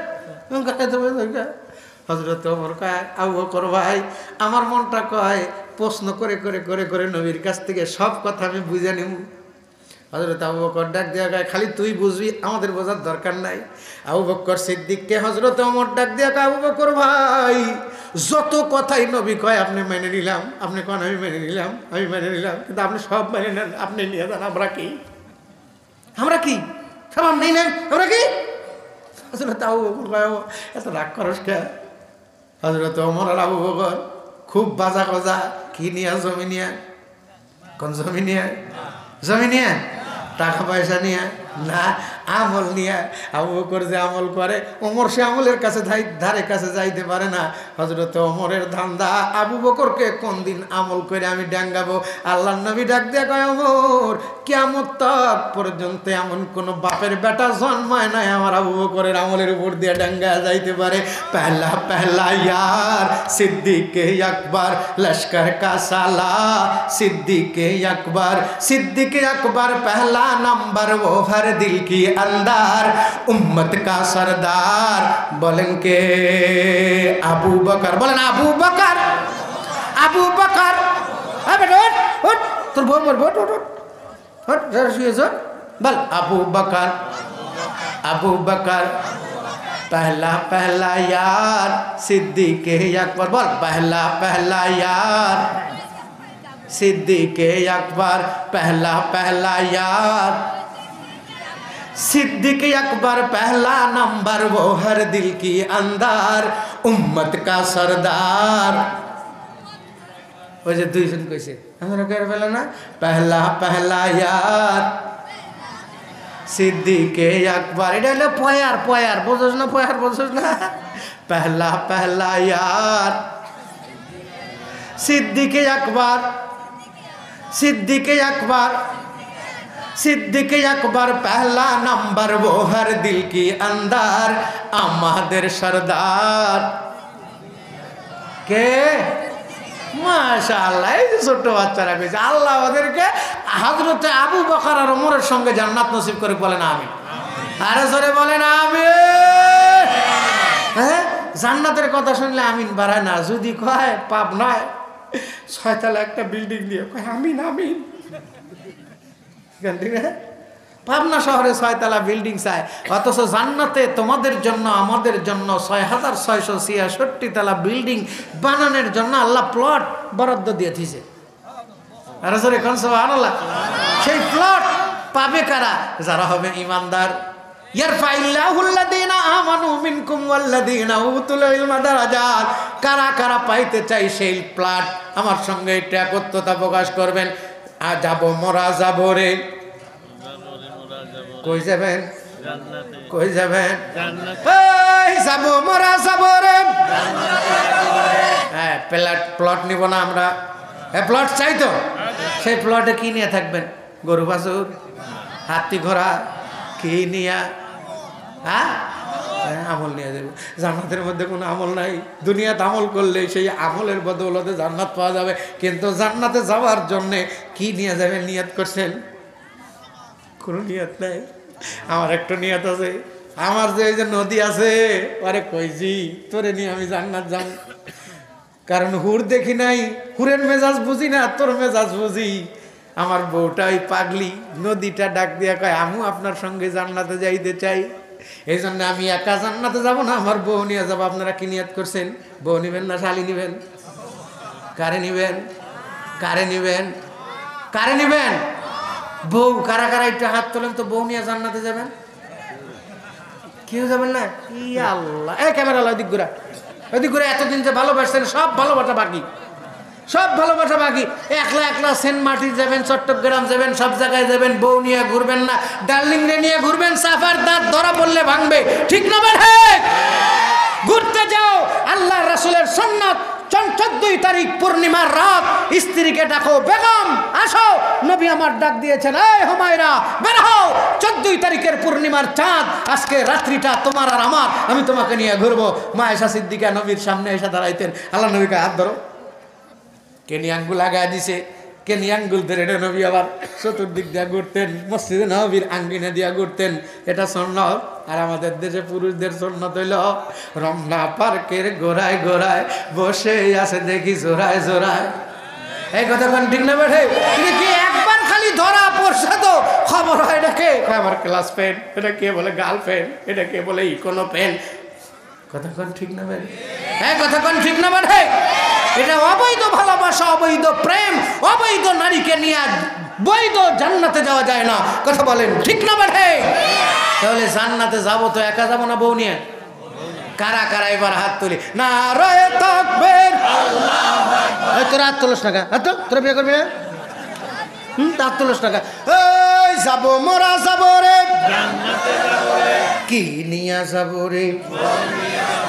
হযরত ওমর কয় আবু বকর ভাই আমার মনটা কয় প্রশ্ন করে করে করে করে নবীর কাছ থেকে সব কথা আমি বুঝে নেব। হযরত আবু বকর ডাক দিয়া কয় খালি তুই বুঝবি, আমাদের বোঝার দরকার নাই। আবু বকর সিদ্দিককে হযরত ওমর ডাক দিয়া কয় আবু বকর ভাই যত কথাই নবী কয় আপনি মেনে নিলাম, আপনি কোন আমি মেনে নিলাম, আমি মেনে নিলাম, কিন্তু আপনি সব মেনে নেন, আপনি নিয়ে যান, আমরা কি সব আপনি নেন, আমরা কি? হযরত আবু বকর কয় এত রাগ করস কে? হযরত ওমর আর আবু বকর খুব বাজা গজা, কি নিয়ে? জমি নিয়ে। কোন জমি নিয়ে? জমি নিয়ে? টাকা পয়সা নিয়ে না, আমল নিয়ে। আবু বকর যে আমল করে ওমর সে আমলের কাছে ধারে কাছে যাইতে পারে না। হযরত ওমরের ধান্দা আবু বকরকে কোন দিন আমল করে আমি ডাঙ্গাবো। আল্লাহর নবী ডাক দিয়ে কয় ওমর কিয়ামত তক পর্যন্ত এমন কোন বাপের বেটা জন্মায় নাই আমার আবু বকরের আমলের উপর দিয়ে ডাঙ্গা যাইতে পারে। পহলা পহলা यार सिद्दीक अकबर लश्कर का साला सिद्दीक अकबर पहला नंबर वो हर दिल की अंदर उम्मत का सरदार बोलें के আবু বকর, বলেন আবু বকর, আবু বকর। তোর বউ মরবো, বল আবু বকর, আবু বকর पहला पहला यार सिद्दीक अकबर, बोल पहला पहला यार सिद्दीक अकबर पहला पहला यार सिद्दीक अकबर पहला नंबर वो हर दिल की अंदर उम्मत का सरदार। ওই যে দুইজন কইছে আমরা কেন বলে না पहला पहला यार सिद्दीक अकबर, এটা হলো পয়ার পয়ার, বুঝছ না? পয়ার বুঝছ না? पहला पहला यार सिद्दीक अकबर, सिद्दीक अकबर, सिद्दीक अकबर पहला नंबर वो हर दिल की अंदर আমাদের সরদার কে? মাশাআল্লাহ, এই যে ছোট্ট বাচ্চারা কইছে আল্লাহ ওদেরকে হযরতে আবু বকর আর ওমরের সঙ্গে জান্নাত নসিব করে, বলেন আমিন। আরে জোরে বলেন আমিন। হ্যাঁ, জান্নাতের কথা শুনলে আমিন বাড়ায় না, যদি কয় পাপ নয় 6 তলা একটা বিল্ডিং দিয়ে কয় আমিন আমিন। পাবনা শহরে 6 তলা বিল্ডিং চায়, অথচ জান্নাতে তোমাদের জন্য আমাদের জন্য 6666 তলা বিল্ডিং বানানোর জন্য আল্লাহ প্লট বরাদ্দ দিয়ে দিয়েছে। আর সরে কোন সুবহানাল্লাহ। সেই প্লট পাবে কারা? যারা হবে ইমানদার। ইয়ারফাইল্লাহুল্লাযীনা আমানু মিনকুম ওয়াল্লাযীনা উতুল ইলমা দারাজাত। কারা কারা পাইতে চাই সেই প্লট? আমার সঙ্গে এটা একত্রতা প্রকাশ করবেন। যাব মোরা যাব রে, কই যাবেন? কই যাবেন? এই যাব মোরা যাব রে। হ্যাঁ, প্লট নিব না আমরা? হ্যাঁ, প্লট চাই তো। সেই প্লটে কি নিয়ে থাকবেন? গরু বাছুর, হাতি ঘোড়া, কি নিয়ে? হ্যাঁ, আমল নিয়ে যাবে। জান্নাতের মধ্যে কোনো আমল নাই। দুনিয়াতে আমল করলে সেই আমলের বদৌলতে জান্নাত পাওয়া যাবে, কিন্তু জান্নাতে যাওয়ার জন্যে কি নিয়ে যাবেন? নিয়ত করছেন? কোনো নিয়ত নাই। আমার একটা নিয়ত আছে, আমার যে এই যে নদী আছে আরে কইছি তোরে নিয়ে আমি জান্নাত যাব, কারণ হুর দেখি নাই, হুরের মেজাজ বুঝি না, তোর মেজাজ বুঝি। আমার বউটা ওই পাগলি, নদীটা ডাক দিয়া কয় আমু আপনার সঙ্গে জান্নাতে যাইতে চাই। এই জন্য আমি একা জান্নাতে যাব না, আমার বউ নিয়ে যাবো। আপনারা কি নিয়ত করছেন? বউ নিবেন না শালি নিবেন? কারে নিবেন? কারে নিবেন? কারে নিবেন? বউ। কারা কারা একটু হাত তোলেন তো, বউ নিয়ে জান্নাতে যাবেন? কেউ যাবেন না? ই আল্লাহ, এই ক্যামেরা ওইদিক ঘুরা, ওইদিক ঘুরে। এতদিন যে ভালোবাসছেন সব ভালোবাসা বাকি, সব ভালোবাসা বাকি। একলা একলা সেন্ট মার্টিন যাবেন, চট্টগ্রাম যাবেন, সব জায়গায় যাবেন, বউ নিয়ে ঘুরবেন না, ডার্লিং রে নিয়ে ঘুরবেন। সাফার দাঁত ধরা পড়লে ভাঙবে, ঠিক না? ঘুরতে যাও, আল্লাহ রাসূলের সুন্নাত। 14 তারিখ পূর্ণিমার রাত, স্ত্রীকে ডাকো, বেগম আসো, নবী আমার ডাক দিয়েছেন, এই হুমায়রা বের হও, 14 তারিখের পূর্ণিমার চাঁদ, আজকে রাত্রিটা তোমার আর আমার, আমি তোমাকে নিয়ে ঘুরবো। মা আয়েশা সিদ্দিকা নবীর সামনে এসে দাঁড়াইতেন, আল্লাহ নবীকে হাত ধরো, কেনি আঙ্গুল লাগায় দিছে, কেনি আঙ্গুল ধরে এটা নবী আবার চতুর্দিক দিয়া ঘুরতেন, মসজিদে নবীর আঙ্গিনা দিয়া ঘুরতেন, এটা সুন্নাত। আর আমাদের দেশে পুরুষদের সুন্নাত হইল রমনা পার্কের গোড়ায় গোড়ায় বসে আছে দেখি জোড়ায় জোড়ায়। এই কথা কোন ঠিক না বেঠে? কি একবার খালি ধরা পড়ছে তো খবর হয় এটাকে আমার ক্লাস ফ্রেন্ড, এটা কে বলে গার্লফ্রেন্ড, এটা কে বলে ইকোনো ফ্রেন্ড। কথা কোন ঠিক না বেঠে? হ্যাঁ কথা কোন ঠিক না বেঠে? এটা অবৈধ ভালোবাসা, অবৈধ প্রেম, অবৈধ নারীকে নিয়ে বৈধ জান্নাতে যাওয়া যায় না। কথা বলেন ঠিক না বেঠে? তাহলে জান্নাতে যাবো তো একা যাবো না বউ নিয়ে? কারা কারা এবার হাত তুলি না রয়ে তাকবীর। তোরা হাত তুলস টাকা, হাত তোরা বিয়ে করবি না? হাত তুলস টাকা। এই যাবো মোরা যাবো রে, কি নিয়া যাবো রে।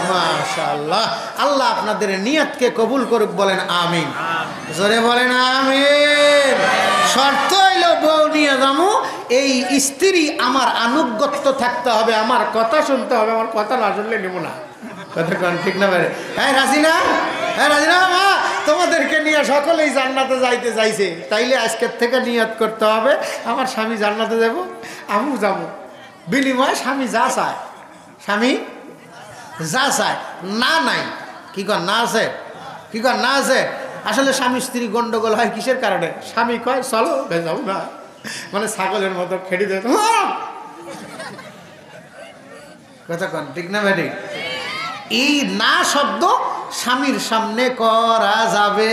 মাশাআল্লাহ, আল্লাহ আপনাদের নিয়তকে কবুল করুক, বলেন আমিন। জোরে বলেন আমিন। শর্ত হইল বউ নিয়ে যাবো, এই স্ত্রী আমার আনুগত্য থাকতে হবে, আমার কথা শুনতে হবে, আমার কথা না শুনলে নেব না। কথা কোন ঠিক না বেরে? হ্যাঁ রাজিনা, হ্যাঁ রাজিনা মা, তোমাদেরকে নিয়ে সকলেই জান্নাতে যাইতে চাইছে, তাইলে আজকের থেকে নিয়ত করতে হবে আমার স্বামী জান্নাতে যাব, আমিও যাব। বিনিময়ে স্বামী যা চায়, স্বামী যা চায়, না নাই কি কর না আছে, কি কর না আছে। আসলে স্বামী স্ত্রী গন্ডগোল হয় কিসের কারণে? স্বামী কয় চলো যাও না, মানে ছাগলের মতো খেটে দেয়। কথা কন ঠিক না ভাই? এই না শব্দ স্বামীর সামনে করা যাবে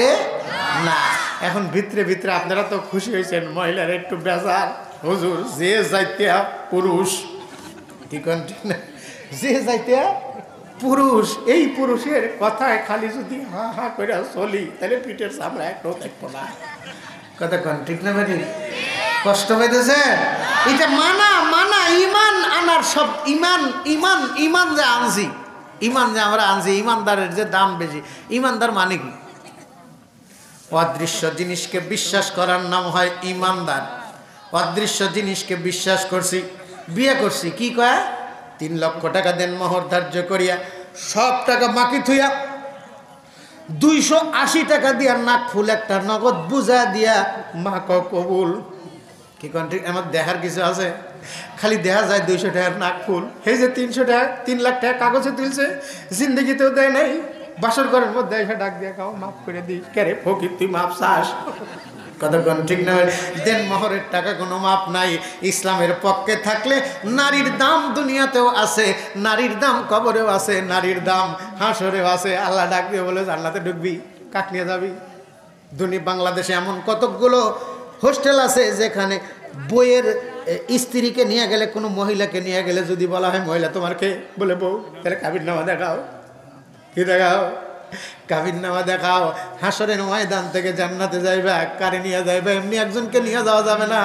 না। এখন ভিতরে ভিতরে আপনারা তো খুশি হয়েছেন, মহিলার একটু বেজার, হুজুর যে যাইতে পুরুষ, কি কন ঠিক না, যে যাইতে পুরুষ, এই পুরুষের কথায় খালি যদি হা হা করে চলি তাহলে পিঠের চামড়া একটাও দেখবো না। কথা কন ঠিক না ভাই? কষ্ট পেতেছে এটা মানা মানা, ইমান আনার সব ইমান, ইমান ইমান যে আনছি, ইমান যে আমরা আনছি, ইমানদারের যে দাম বেশি। ইমানদার মানে কি? অদৃশ্য জিনিসকে বিশ্বাস করার নাম হয় ইমানদার। অদৃশ্য জিনিসকে বিশ্বাস করছি, বিয়ে করছি, কি কয় 3 লক্ষ টাকা দেন মোহর ধার্য করিয়া, সব টাকা বাকি থুইয়া 280 টাকা দিয়া নাক ফুল একটা নগদ বুঝা দিয়া মা কবুল। কি কোন ঠিক? আমার দেখার কিছু আছে? খালি দেখা যায় 200 টাকার নাক ফুল, এই যে 300 টাকা 3 লাখ টাকা কাগজে তুলছে, জিন্দগিতেও দেয় নাই। বাসর ঘরের মধ্যে এসে ডাক দিয়ে খাও মাফ করে দিস, কেরে ফকির তুই মাপ চাস? কথা কোন ঠিক না? দেন মোহরের টাকা কোনো মাপ নাই। ইসলামের পক্ষে থাকলে নারীর দাম দুনিয়াতেও আছে, নারীর দাম কবরেও আছে, নারীর দাম হাসরেও আছে। আল্লাহ ডাক দিয়ে বলে জান্নাতে ঢুকবি, কাক নিয়ে যাবি। বাংলাদেশে এমন কতকগুলো হোস্টেল আছে যেখানে বইয়ের স্ত্রীকে নিয়ে গেলে, কোনো মহিলাকে নিয়ে গেলে যদি বলা হয় মহিলা তোমার কে, বলে বউ, তাহলে কাবিরনামা দেখাও। কি দেখাও? কাবিরনামা দেখাও। হাসরের ময়দান থেকে জান্নাতে যাইবা, কারে নিয়ে যাইবা? এমনি একজনকে নিয়ে যাওয়া যাবে না,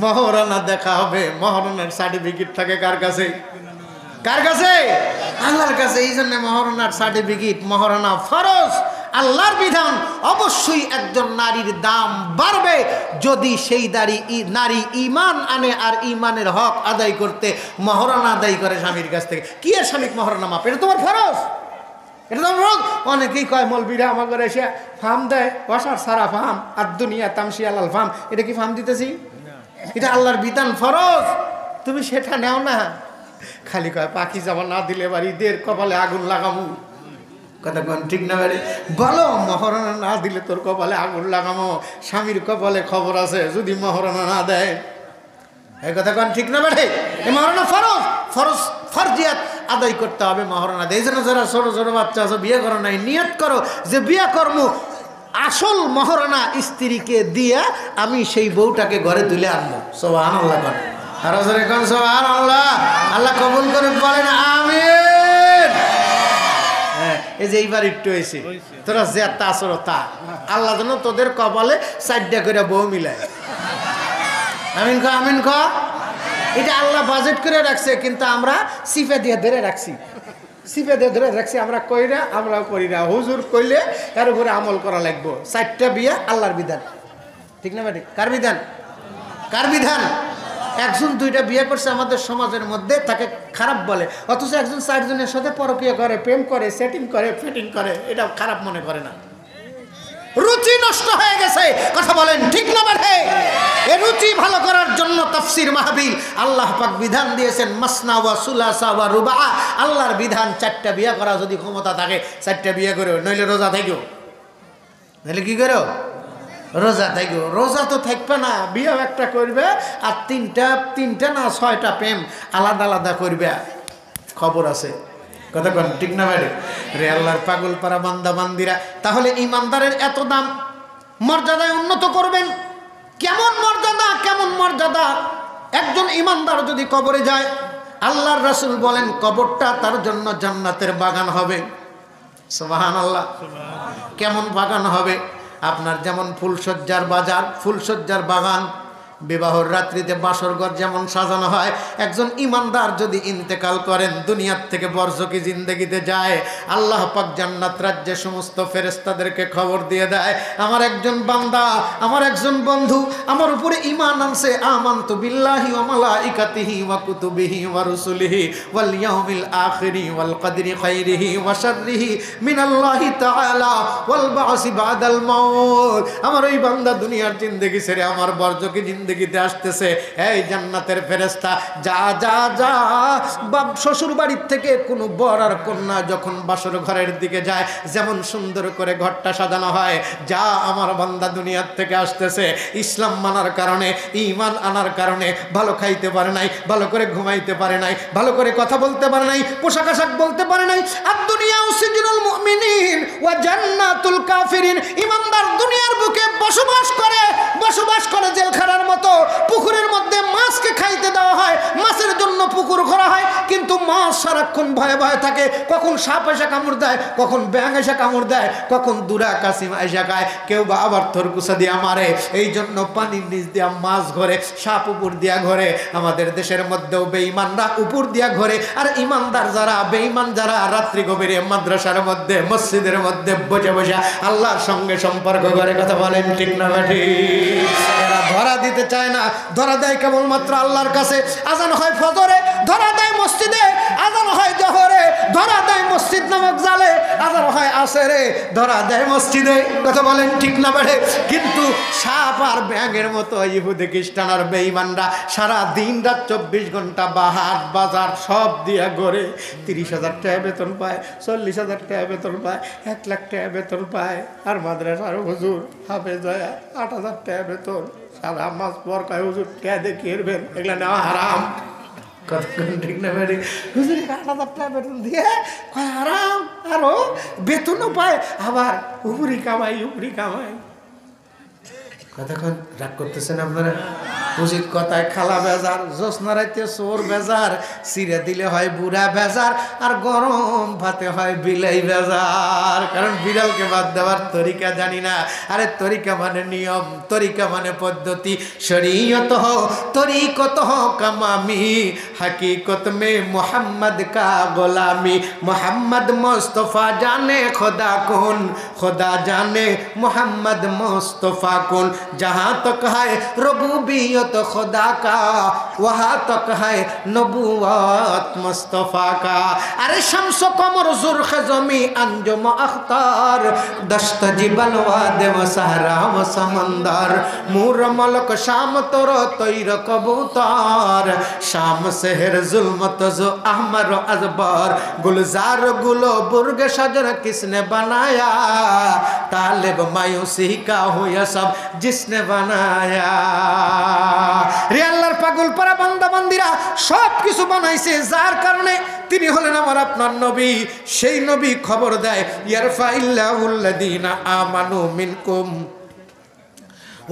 মহারণা দেখা হবে। মহারণার সার্টিফিকেট থাকে কার কাছে? কার কাছে? আল্লাহর কাছে। এই জন্য মহারণার সার্টিফিকেট, মহারণা ফরজ, আল্লাহর বিধান। অবশ্যই একজন নারীর দাম বাড়বে যদি সেই নারী ইমান আনে আর ইমানের হক আদায় করতে মহারণা আদায় করে স্বামীর কাছ থেকে। কি আর স্বামীকে মহারণা মাপ? এটা তোমার ফরজ, এটা তোমার ফরজ। অনেকেই কয় মৌলবীরা আমার ঘরে এসে ফার্ম দেয়, অসার সারা ফার্ম আর দুনিয়া তামসি আলাল ফার্ম। এটা কি ফার্ম দিতেছি? এটা আল্লাহর বিধান, ফরজ, তুমি সেটা নেও না। খালি কয় পাখি যাবা না দিলে বাড়ি দের কপালে আগুন লাগামু। কথা কোন ঠিক না বাড়ি? বলো মহারণা না দিলে তোর কপালে আগুন লাগামো। স্বামীর কপালে খবর আছে যদি মহারণা না দেয়। এই কথা কোন ঠিক না বাড়ি? এই মহারণা ফরজ, ফরজ ফরজিয়াত আদায় করতে হবে মহারণা দেয়। এই জন্য যারা ছোট ছোট বাচ্চা আছে বিয়ে করো নাই, নিয়ত করো যে বিয়ে করবো, আসল মহারণা স্ত্রীকে দিয়া আমি সেই বউটাকে ঘরে তুলে আনবো। সুবহানাল্লাহ কোন আর কোন সুবহানাল্লাহ। আল্লাহ কবুল করে বলেন আমিন। হ্যাঁ, এই যে এইবার একটু হয়েছে, তোরা যে তা আসর তা, আল্লাহ যেন তোদের কপালে 4টা করে বউ মিলায়। আমিন খ, আমিন খ। এটা আল্লাহ বাজেট করে রাখছে, কিন্তু আমরা সিফে দিয়ে ধরে রাখছি, সিফে দিয়ে ধরে রাখছি। আমরা কই না, আমরাও করি না। হুজুর কইলে এর উপরে আমল করা লাগবো। 4টা বিয়ে আল্লাহর বিধান, ঠিক না ভাই? কার বিধান? কার বিধান? একজন 2টা বিয়ে করছে আমাদের সমাজের মধ্যে, তাকে খারাপ বলে, অথচ একজন 4 জনের সাথে পরকীয়া করে, প্রেম করে, সেটিং করে, ফিটিং করে, এটা খারাপ মনে করে না। রুচি নষ্ট হয়ে গেছে। কথা বলেন ঠিক না বেঠে? এই রুচি ভালো করার জন্য তাফসীর মাহফিল আল্লাহ পাক বিধান দিয়েছেন মাসনা ওয়া সুলাসা ওয়া রুবা। আল্লাহর বিধান 4টা বিয়ে করা যদি ক্ষমতা থাকে 4টা বিয়ে করো, নইলে রোজা থাকো। নইলে কি করো? রোজা থাকো। রোজা তো থাকবে না, বিয়ে একটা করবে আর তিনটা না 6টা প্রেম আলাদা আলাদা করবে। খবর আছে কথা কোন ঠিক না বাইরে? রে আল্লাহর পাগল পারা বান্দা বান্দিরা, তাহলে ইমানদারের এত দাম, মর্যাদায় উন্নত করবেন। কেমন মর্যাদা, কেমন মর্যাদা! একজন ইমানদার যদি কবরে যায়, আল্লাহর রাসূল বলেন কবরটা তার জন্য জান্নাতের বাগান হবে। সুবহানাল্লাহ। কেমন বাগান হবে? আপনার যেমন ফুলসজ্জার বাজার, ফুলসজ্জার বাগান, বিবাহর রাত্রিতে বাসরঘর যেমন সাজানো হয়, একজন ইমানদার যদি ইন্তেকাল করেন, দুনিয়ার থেকে বরজকি জিন্দেগিতে যায়, আল্লাহ পাক জান্নাত রাজ্যে সমস্ত ফেরেশতাদেরকে খবর দিয়ে দেয়, আমার একজন বান্দা, আমার একজন বন্ধু আমার উপরে ঈমান আনছে, আমানতু বিল্লাহি ওয়া মালাইকাতিহি ওয়া কুতুবিহি ওয়া রুসুলিহি ওয়াল ইয়াউমিল আখিরি ওয়াল কদরি খাইরিহি ওয়া শাররিহি মিনাল্লাহি তাআলা ওয়াল বা'সি বাদাল মাউত। আমার ওই বান্দা দুনিয়ার জিন্দেগি ছেড়ে আমার বরজকি জিন্দেগিতে আসতেছে। এই জান্নাতের ফেরেশতা, যা যা যা, বাপ শ্বশুর বাড়ির থেকে কোনো বর আর কন্যা যখন বাসর ঘরের দিকে যায়, যেমন সুন্দর করে ঘরটা সাজানো হয়, যা আমার বান্দা দুনিয়ার থেকে আসতেছে, ইসলাম মানার কারণে, ঈমান আনার কারণে ভালো খাইতে পারে নাই, ভালো করে ঘুমাইতে পারে নাই, ভালো করে কথা বলতে পারে নাই, পোশাক আশাক বলতে পারে নাই। আর দুনিয়া সিজনুল মুমিনিন ওয়া জান্নাতুল কাফিরিন। ইমানদার দুনিয়ার বুকে বসবাস করে জেলখানার মতো। পুকুরের মধ্যে মাছকে খাইতে দেওয়া হয়, মাছের জন্য পুকুর করা হয়, কিন্তু মাছ সারাক্ষণ ভয়ে ভয়ে থাকে, কখন সাপ এসে কামড় দেয়, কখন ব্যাঙ এসে কামড় দেয়, কখন দুরা কাসিম এসে খায়, কেউ বা আবার থরকুসা দিয়া মারে। এই জন্য পানির নিচ দিয়া মাছ ঘরে, সাপ উপর দিয়া ঘরে। আমাদের দেশের মধ্যেও বেঈমানরা উপর দিয়া ঘরে, আর ইমানদার যারা, বেঈমান যারা রাত্রি গভীরে মাদ্রাসার মধ্যে, মসজিদের মধ্যে বসে বসে আল্লাহর সঙ্গে সম্পর্ক করে। কথা বলেন ঠিক না ঠিক? এরা ধরা দিতে চায় না, ধরা দেয় কেবলমাত্র আল্লাহর কাছে। আজান হয় ফজরে, ধরা দেয় মসজিদে, আজান হয় জোহরে, ধরা দেয় মসজিদ নামক জালে, আজান হয় আসরে, ধরা দেয় মসজিদে। কথা বলেন ঠিক না বেড়ে? কিন্তু সাপ আর ব্যাঙের মতো ইহুদি খ্রিস্টান আর বেঈমানরা সারা দিন রাত 24 ঘন্টা হাট বাজার সব দিয়া ঘরে 30,000 টাকা বেতন পায়, 40,000 টাকা বেতন পায়, 1 লাখ টাকা বেতন পায়। আর মাদ্রাসার হুজুর হাফেজ 8,000 টাকা বেতন। সারা মাস পর কয় হুজুর কে দেখিয়েবেন, এগুলা নেওয়া হারাম। ঠিক না বেড়ে? হুজুর 8,000 টাকা বেতন দিয়ে কয় হারাম, আরো বেতনও পায়, আবার উপরি কামাই। কতক্ষণ রাগ করতেছেন আপনারা? উচিত কথায় খালা বেজার, জোসনা রাইতে চোর বেজার, সিরে দিলে হয় বুড়া বেজার, আর গরম ভাতে হয় বিলাই বেজার। কারণ বিড়ালকে বাদ দেওয়ার তরিকা জানি না। আরে তরিকা মানে নিয়ম, তরিকা মানে পদ্ধতি। শরীয়ত হো তরিকত হো কামামি, হकीकत में मोहम्मद का गुलामी। मोहम्मद मुस्तफ़ा जाने खुदा कौन, खुदा जाने मोहम्मद मुस्तफ़ा कौन। जहाँ तक है रबूबियत खुदा का, वहाँ तक है नबूवत मुस्तफ़ा का। अरे शम्स कमर जुर्ख जमी अंजुम अख्तार, दश्त जिबल वादे व सहरा व समंदर। मूर मलक शाम तोर तैर कबूतर, शाम शहर जुल्मत जो अहमर अजबर। गुलजार गुलो बुर्ग शजर किसने बनाया, तालिब मायूसी का हो यह सब जिसने बनाया। রে আল্লাহর পাগল পারা বান্দা বান্দিরা, সব কিছু বানাইছে যার কারণে, তিনি হলেন আমার আপনার নবী। সেই নবী খবর দেয়, ইয়ারফাইল্লাহুল্লাযীনা আমানু মিনকুম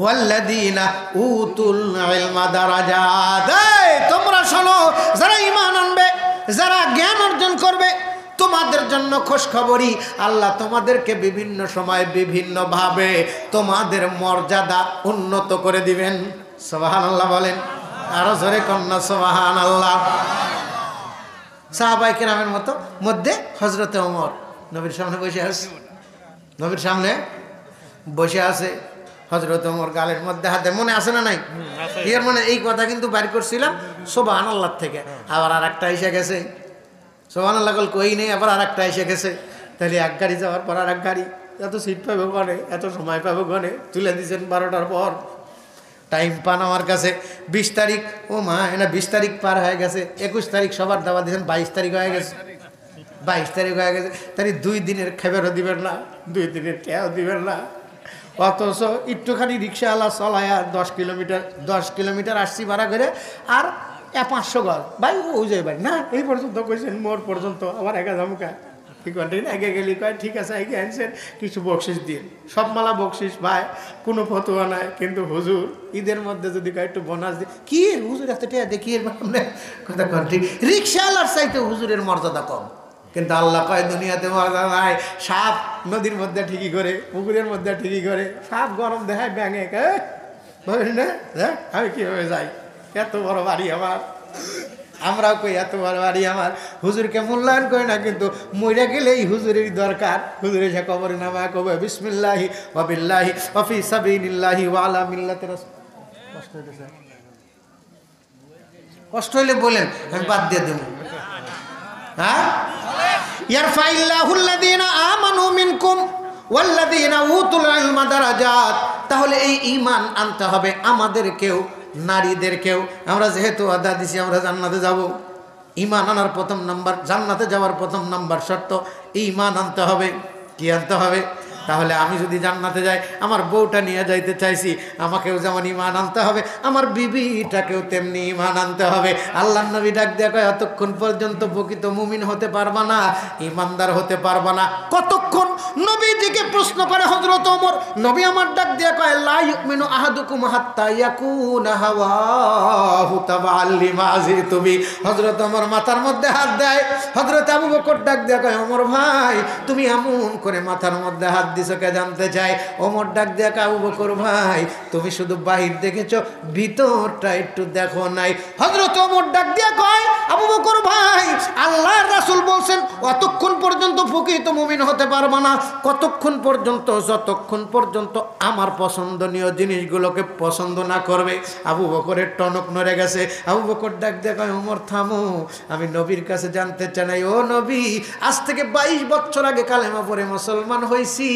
ওয়াল্লাযীনা উতুল ইলমা দারাজাত। তোমরা শোনো, যারা ঈমান আনবে, যারা জ্ঞান অর্জন করবে, তোমাদের জন্য খুশখবরি, আল্লাহ তোমাদেরকে বিভিন্ন সময় বিভিন্ন ভাবে তোমাদের মর্যাদা উন্নত করে দিবেন। সুবহানাল্লাহ বলেন, আরো জোরে কন্যা সুবহানাল্লাহ। সাহাবায়ে কেরামের মধ্যে হযরতে ওমর নবীর সামনে বসে আছে, নবীর সামনে বসে আছে হযরত ওমর, গালের মধ্যে হাতে, মনে আছে না নাই? এর মানে এই কথা কিন্তু বাইর করছিলাম সুবহানাল্লাহ থেকে। আবার আরেকটা এসে গেছে, সুবহানাল্লাহ কই নেই, আবার আরেকটা এসে গেছে। তাহলে এক গাড়ি যাওয়ার পর আরেক গাড়ি, এত সিট পাবো গনে, এত সময় পাবো গনে, তুলে দিয়েছেন 12টার পর। টাইম পান আমার কাছে 20 তারিখ, ও মা এনা 20 তারিখ পার হয়ে গেছে, 21 তারিখ সবার দাওয়া দিয়েছেন, 22 তারিখ হয়ে গেছে, 22 তারিখ হয়ে গেছে, তাই 2 দিনের খেবেরও দিবেন না, 2 দিনের টেয়াও দিবেন না। অথচ একটুখানি রিক্সাওয়ালা চলায়া 10 কিলোমিটার আসছি ভাড়া করে, আর 500 গজ ভাই ও যাই ভাই না এই পর্যন্ত কইছেন, মোড় পর্যন্ত আমার একা জামুকা কি করেন আগে গেলি কয় ঠিক আছে আগে আনছেন, কিছু বকশিস দিন, সব মালা বকশিস ভাই, কোনো ফতোয়া নাই। কিন্তু হুজুর ঈদের মধ্যে যদি কয় একটু বোনাস দিই, কি হুজুর এত টাকা দেখি কথা কন, ঠিক রিক্সাওয়ালার চাইতে হুজুরের মর্যাদা কম। কিন্তু আল্লাহ কয় দুনিয়াতে মর্যাদা নাই। সাপ নদীর মধ্যে ঠিকই করে, পুকুরের মধ্যে ঠিকই করে, সাপ গরম দেখায় ব্যাঙে না, আমি কীভাবে যাই, এত বড় বাড়ি আমার, আমরাও কই এত বড় বাড়ি আমার, হুজুরকে মূল্যায়ন করে না। কিন্তু মরে গেলেই হুজুরের দরকার, হুজুরে সে কবরে নামা কবে বিসমিল্লাহি ওয়া বিল্লাহি ওয়া ফি সাবিলিল্লাহি ওয়া আলা মিল্লাতি রাসূল। কষ্ট হইলে বলেন, আমি বাদ দিয়ে দেব। হ্যাঁ, ইয়ারফাইল্লাহুল্লাযীনা আমানু মিনকুম ওয়াল্লাযীনা উতুল ইলমা দারাজাত। তাহলে এই ঈমান আনতে হবে আমাদেরকেও, নারীদেরকেও। আমরা যেহেতু আদা দিছি আমরা জান্নাতে যাব, ঈমান আনার প্রথম নাম্বার, জান্নাতে যাওয়ার প্রথম নাম্বার শর্ত ঈমান আনতে হবে। কি আনতে হবে? তাহলে আমি যদি জান্নাতে যাই, আমার বউটা নিয়ে যাইতে চাইছি, আমাকেও যেমন ঈমান আনতে হবে, আমার বিবিটাকেও তেমনি ঈমান আনতে হবে। আল্লাহর নবী ডাক দেয়া কয়, এতক্ষণ পর্যন্ত প্রকৃত মুমিন হতে পারবা না, ঈমানদার হতে পারবা না। কতক্ষণ? নবীজিকে প্রশ্ন করে হযরত ওমর, নবী আমার ডাক দেয়া কয়, লা ইউমিনু আহাদুকুম হাত্তা ইয়াকুনা হাওয়াহু তাবাআল লিমা জিতু বি। হযরত ওমর মাথার মধ্যে হাত দেয়। হযরত আবু বকর ডাক দেয়া কয়, ওমর ভাই তুমি এমন করে মাথার মধ্যে হাত দিছকে জানতে চাই। ওমর ডাক দেয়া কয়, আবু বকর ভাই তুমি শুধু বাহির দেখেছো, ভিতরটা একটু দেখো নাই। হযরত ওমর ডাক দেয়া কয়, আবু বকর ভাই আল্লাহর রাসূল বলছেন অতক্ষণ পর্যন্ত প্রকৃত মুমিন হতে পারবা না। কতক্ষণ পর্যন্ত? যতক্ষণ পর্যন্ত আমার পছন্দনীয় জিনিসগুলোকে পছন্দ না করবে। আবু বকরের টনক নড়ে গেছে। আবু বকর ডাক দেয়া কয়, ওমর থামো, আমি নবীর কাছে জানতে চাই, ও নবী আজ থেকে 22 বছর আগে কালেমা পড়ে মুসলমান হইছি,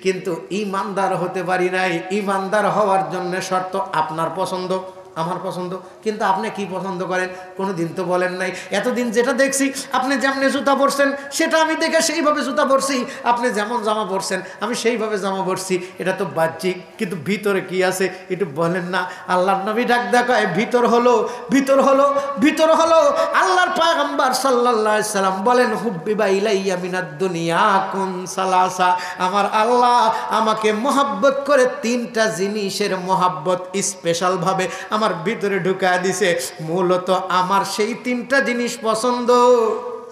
কিন্তু ঈমানদার হতে পারি নাই। ঈমানদার হওয়ার জন্য শর্ত আপনার পছন্দ, আমার পছন্দ। কিন্তু আপনি কি পছন্দ করেন কোনোদিন তো বলেন নাই। এতদিন যেটা দেখছি, আপনি যেমনি জুতা পরছেন সেটা আমি দেখে সেইভাবে জুতা পরছি, আপনি যেমন জামা পরছেন আমি সেইভাবে জামা পরছি। এটা তো বাহ্যিক, কিন্তু ভিতরে কি আছে একটু বলেন না। আল্লাহর নবী ডাক দেখায়, ভিতর হলো, ভিতর হলো, ভিতর হলো। আল্লাহর পয়গম্বর সাল্লাল্লাহু আলাইহি সাল্লাম বলেন, হুব্বিবা ইলাইয়া মিনাদ দুনিয়া কুন সালাসা। আমার আল্লাহ আমাকে মহব্বত করে 3টা জিনিসের মহব্বত স্পেশাল ভাবে আমার ভিতরে ঢুকায় দিছে। মূলত আমার সেই 3টা জিনিস পছন্দ।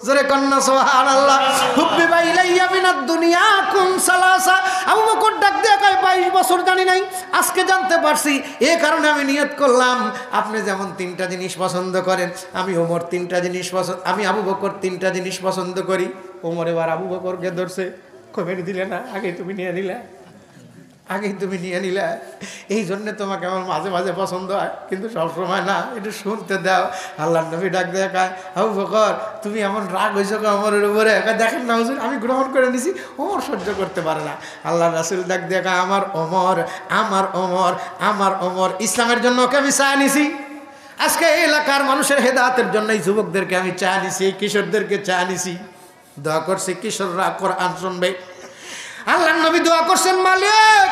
জোরে কন্না সুবহানাল্লাহ। হুব্বিবা ইলাইয়া মিনাদ দুনিয়া কুন সালাসা। আবু বকর ডাক দিয়ে কয়, 22 বছর জানি নাই, আজকে জানতে পারছি। এই কারণে আমি নিয়ত করলাম, আপনি যেমন 3টা জিনিস পছন্দ করেন, আমি ওমর 3টা জিনিস পছন্দ, আমি আবু বকর 3টা জিনিস পছন্দ করি। ওমর এবার আবু বকরকে ধরছে, কবে দিলে না, আগে তুমি নিয়ে নিলে, আগে তুমি নিয়ে নিলে। এই জন্যে তোমাকে আমার মাঝে মাঝে পছন্দ হয়, কিন্তু সবসময় না, একটু শুনতে দাও। আল্লাহর নবী ডাক দেখায়, আবু বকর তুমি এমন রাগ হয়েছো ওমরের উপরে, দেখেন না হুজুর আমি গ্রহণ করে নিছি, ওমর সহ্য করতে পারে না। আল্লাহ রাসূল ডাক দেখায়, আমার ওমর, আমার ওমর, আমার ওমর, ইসলামের জন্য ওকে আমি চায় নিছি। আজকে এই এলাকার মানুষের হেদায়েতের জন্য এই যুবকদেরকে আমি চায় নিছি, কিশোরদেরকে চায় নিছি। দোয়া করছি কিশোররা কোরআন শুনবে। আল্লাহর নবী দোয়া করছেন, মালিক